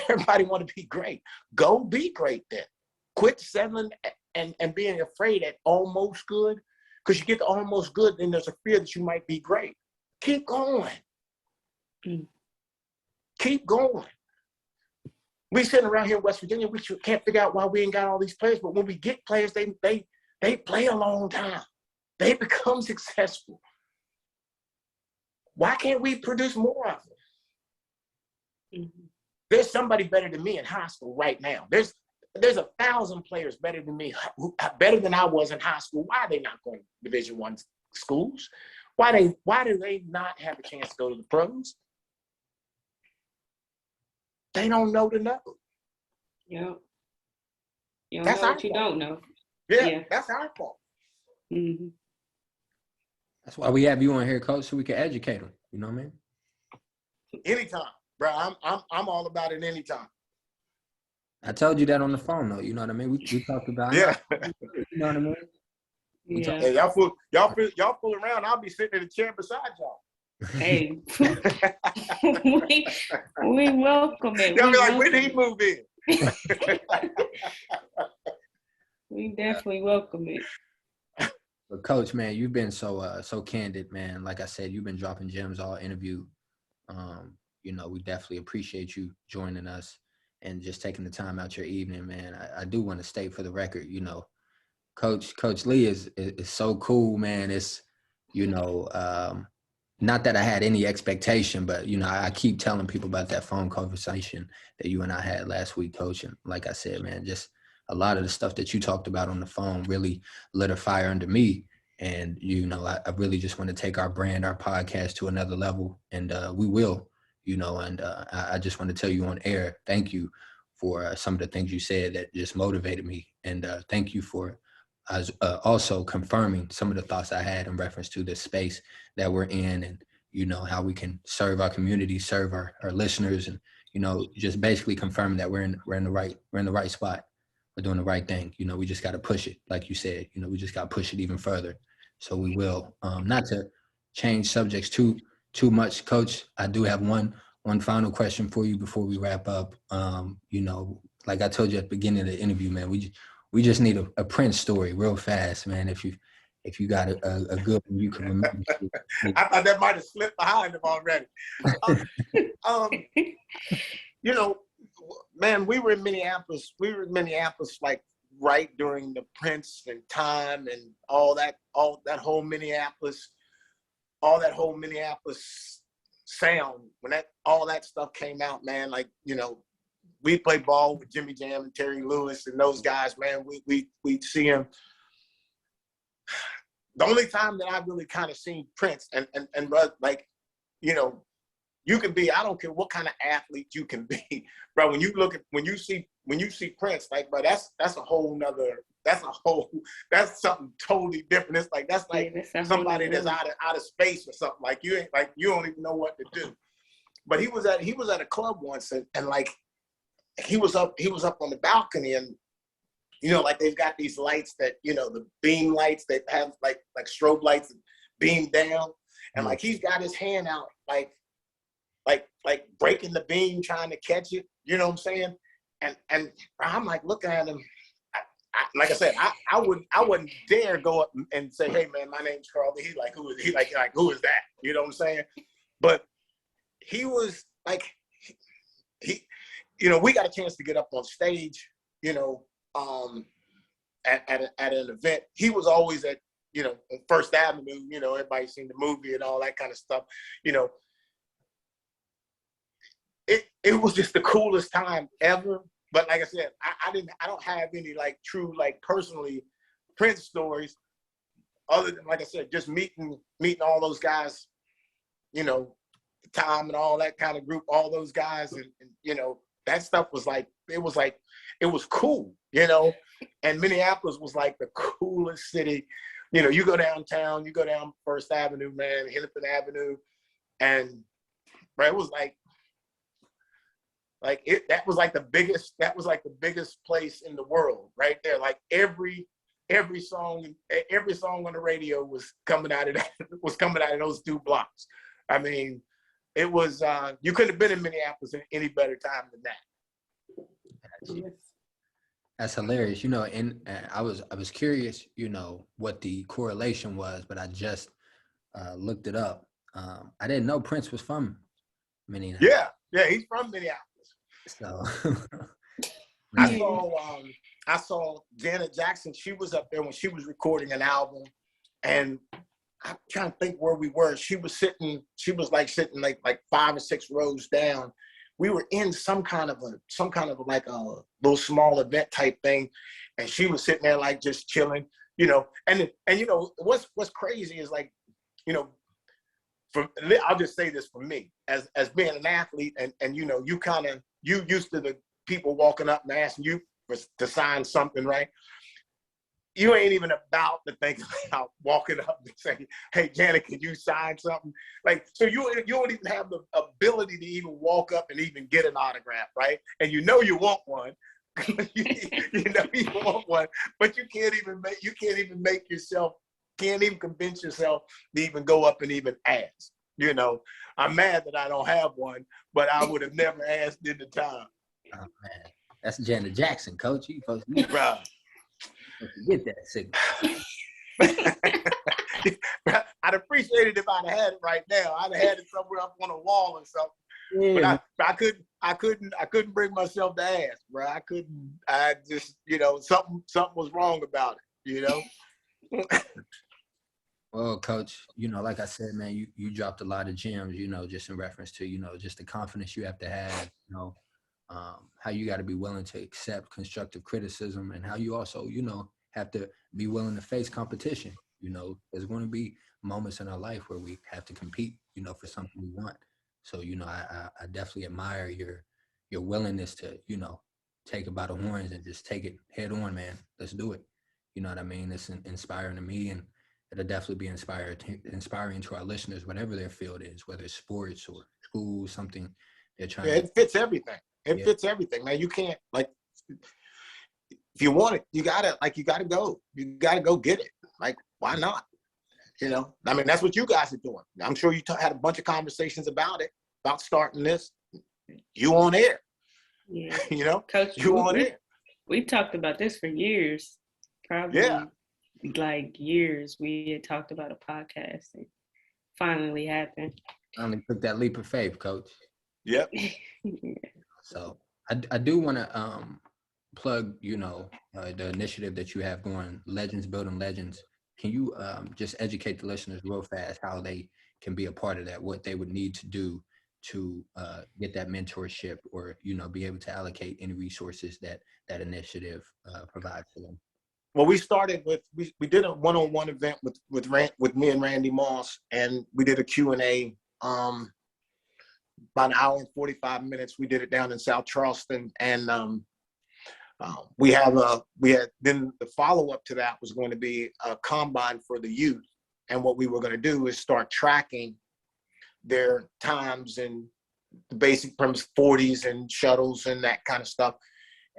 Everybody wants to be great. Go be great then. Quit settling and being afraid at almost good, because you get to almost good, then there's a fear that you might be great. Keep going. Keep going. We sitting around here in West Virginia, we can't figure out why we ain't got all these players, but when we get players, they play a long time. They become successful. Why can't we produce more of them? Mm-hmm. There's somebody better than me in high school right now. There's 1,000 players better than me, better than I was in high school. Why are they not going to Division I schools? Why do they not have a chance to go to the pros? They don't know to know. Yeah. You don't know what you don't know. Yeah, that's our fault. Mm-hmm. That's why we have you on here, Coach, so we can educate them. You know what I mean? Anytime, bro. I'm all about it anytime. I told you that on the phone, though. You know what I mean? We talked about it. You know what I mean? Yeah. Hey, y'all fool around. I'll be sitting in the chair beside y'all. Hey, we welcome it. Y'all be like, when did he move in? We definitely welcome it. But Coach, man, you've been so candid, man. Like I said, you've been dropping gems all interview. We definitely appreciate you joining us and just taking the time out your evening, man. I do want to state for the record, Coach Lee is so cool, man. It's, not that I had any expectation, but, I keep telling people about that phone conversation that you and I had last week, Coach. And like I said, man, just a lot of the stuff that you talked about on the phone really lit a fire under me. And, I really just want to take our brand, our podcast to another level. And we will, and I just want to tell you on air, thank you for some of the things you said that just motivated me. And thank you for also confirming some of the thoughts I had in reference to this space that we're in. And, you know, how we can serve our community, serve our listeners, and, you know, just basically confirm that we're in the right spot. We're doing the right thing. You know, we just got to push it. Like you said, you know, we just got to push it even further. So we will. Not to change subjects too much, Coach. I do have one final question for you before we wrap up. You know, like I told you at the beginning of the interview, man, we just need a Prince story real fast, man. If you got a good one you can remember. I thought that might have slipped behind him already. You know, man, we were in Minneapolis. Like right during the Prince and time and all that whole Minneapolis sound. When all that stuff came out, man, like, you know, we played ball with Jimmy Jam and Terry Lewis and those guys, man. We'd see him. The only time that I've really kind of seen Prince and like, you know, you can be, I don't care what kind of athlete you can be, bro. When you see Prince, like, bro, that's something totally different. It's like, that's like somebody that's out of space or something. Like, you don't even know what to do. But he was at a club once and like, he was up on the balcony, and, you know, like, they've got these lights that, you know, the beam lights that have like strobe lights and beam down. And like, he's got his hand out, like breaking the beam, trying to catch it. You know what I'm saying? And I'm like looking at him. Like I said, I wouldn't dare go up and say, "Hey, man, my name's Carl." He's like, "Who is he?" Like, who is that? You know what I'm saying? But he was like, he, you know, we got a chance to get up on stage, you know, at an event. He was always at, you know, on First Avenue. You know, everybody's seen the movie and all that kind of stuff. You know, it was just the coolest time ever. But like I said, I don't have any like true, like, personally Prince stories, other than, like I said, just meeting all those guys, you know, Tom and all that kind of group, all those guys, and you know, that stuff was like, it was cool, you know. And Minneapolis was like the coolest city. You know, you go downtown, you go down First Avenue, man, Hennepin Avenue, and bro, it was like that was like the biggest place in the world right there. Like every song on the radio was coming out of those 2 blocks. I mean, it was you couldn't have been in Minneapolis at any better time than that. That's hilarious. You know, and I was curious, you know, what the correlation was, but I just looked it up. I didn't know Prince was from Minneapolis. Yeah, he's from Minneapolis. So I saw Janet Jackson. She was up there when she was recording an album, and I'm trying to think where we were. She was sitting like 5 or 6 rows down. We were in some kind of like a little small event type thing, and she was sitting there like just chilling, you know. And you know what's crazy is, like, you know, I'll just say this for me as being an athlete, and you know, you used to the people walking up and asking you to sign something, right? You ain't even about to think about walking up and saying, "Hey, Janet, can you sign something?" Like, so you don't even have the ability to even walk up and even get an autograph, right? And you know you want one. you know you want one, but you can't even convince yourself to even go up and even ask. You know, I'm mad that I don't have one, but I would have never asked in the time. Oh man, that's Janet Jackson, Coach. You supposed to Bro. Get that signal. I'd appreciate it if I'd have had it right now. I'd have had it somewhere up on a wall or something. Yeah. But I couldn't bring myself to ask, bro. I just, you know, something was wrong about it, you know. Well, Coach, you know, like I said, man, you dropped a lot of gems, you know, just in reference to, you know, just the confidence you have to have, you know, how you got to be willing to accept constructive criticism, and how you also, you know, have to be willing to face competition. You know, there's going to be moments in our life where we have to compete, you know, for something we want. So, you know, I definitely admire your willingness to, you know, take it by the horns and just take it head on, man. Let's do it. You know what I mean? It's inspiring to me, and it'll definitely be inspiring to our listeners, whatever their field is, whether it's sports or school, something they're trying Yeah, it fits everything. It fits everything, man. You can't, like, if you want it, you gotta go. You gotta go get it. Like, why not? You know, I mean, that's what you guys are doing. I'm sure you had a bunch of conversations about it, about starting this. You on air. Yeah. You know, Coach, you on air. We've talked about this for years. Probably like years. We had talked about a podcast and finally happened. Finally took that leap of faith, Coach. Yep. So I do want to plug, you know, the initiative that you have going, Legends Building Legends. Can you just educate the listeners real fast how they can be a part of that, what they would need to do to get that mentorship, or, you know, be able to allocate any resources that initiative provides for them? Well, we started with, we did a one-on-one event with me and Randy Moss, and we did a Q&A, about an hour and 45 minutes. We did it down in South Charleston, and then the follow-up to that was going to be a combine for the youth. And what we were going to do is start tracking their times and the basic premise 40s and shuttles and that kind of stuff.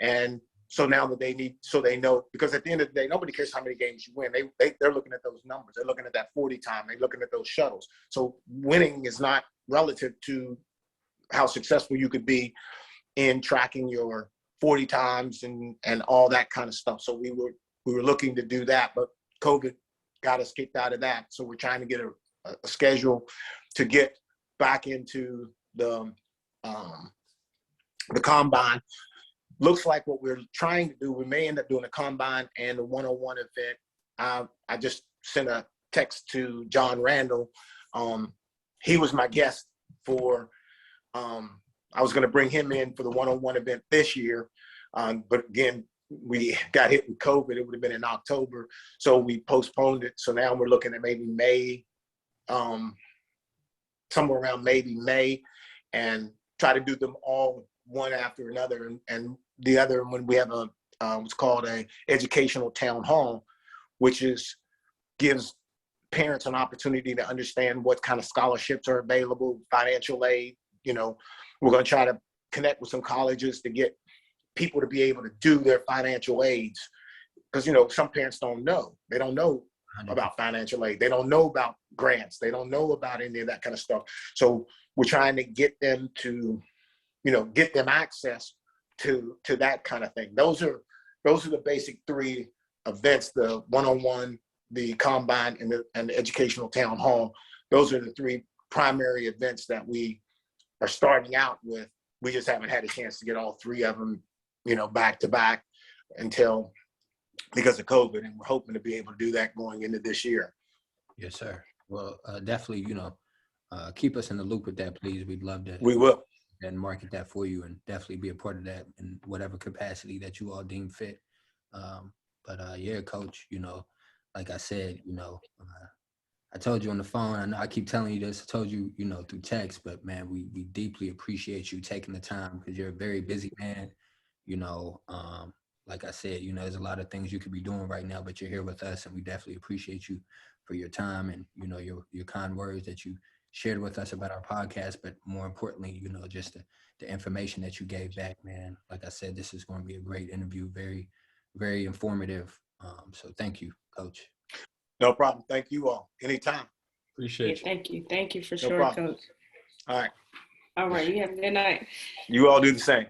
And so now that they know, because at the end of the day, nobody cares how many games you win. They're looking at those numbers. They're looking at that 40 time. They're looking at those shuttles. So winning is not relative to how successful you could be in tracking your 40 times and all that kind of stuff. So we were looking to do that, but COVID got us kicked out of that. So we're trying to get a schedule to get back into the combine. Looks like what we're trying to do, we may end up doing a combine and a one-on-one event. I just sent a text to John Randall. He was my guest for, I was going to bring him in for the one-on-one event this year. But again, we got hit with COVID. It would have been in October. So we postponed it. So now we're looking at maybe May, somewhere around maybe May, and try to do them all one after another. And the other one, we have what's called a educational town hall, which gives parents an opportunity to understand what kind of scholarships are available, financial aid. You know, we're going to try to connect with some colleges to get people to be able to do their financial aids. Because, you know, some parents don't know. They don't know about financial aid. They don't know about grants. They don't know about any of that kind of stuff. So we're trying to get them to, you know, get them access to that kind of thing. Those are the basic three events: the one-on-one, the combine, and the educational town hall. Those are the three primary events that we are starting out with. We just haven't had a chance to get all three of them, you know, back to back because of COVID, and we're hoping to be able to do that going into this year. Yes, sir. Well, definitely, you know, keep us in the loop with that, please. We'd love to. We will. And market that for you, and definitely be a part of that in whatever capacity that you all deem fit. Yeah, Coach, you know, like I said, you know, I told you on the phone, I know I keep telling you this, I told you, you know, through text, but man, we deeply appreciate you taking the time, because you're a very busy man. You know, like I said, you know, there's a lot of things you could be doing right now, but you're here with us, and we definitely appreciate you for your time and, you know, your kind words that you shared with us about our podcast, but more importantly, you know, just the information that you gave back, man. Like I said, this is going to be a great interview, very, very informative. So thank you, Coach. No problem. Thank you all. Anytime. Appreciate you. Thank you. Thank you for No sure, problem. Coach. All right. All right. You have a good night. You all do the same.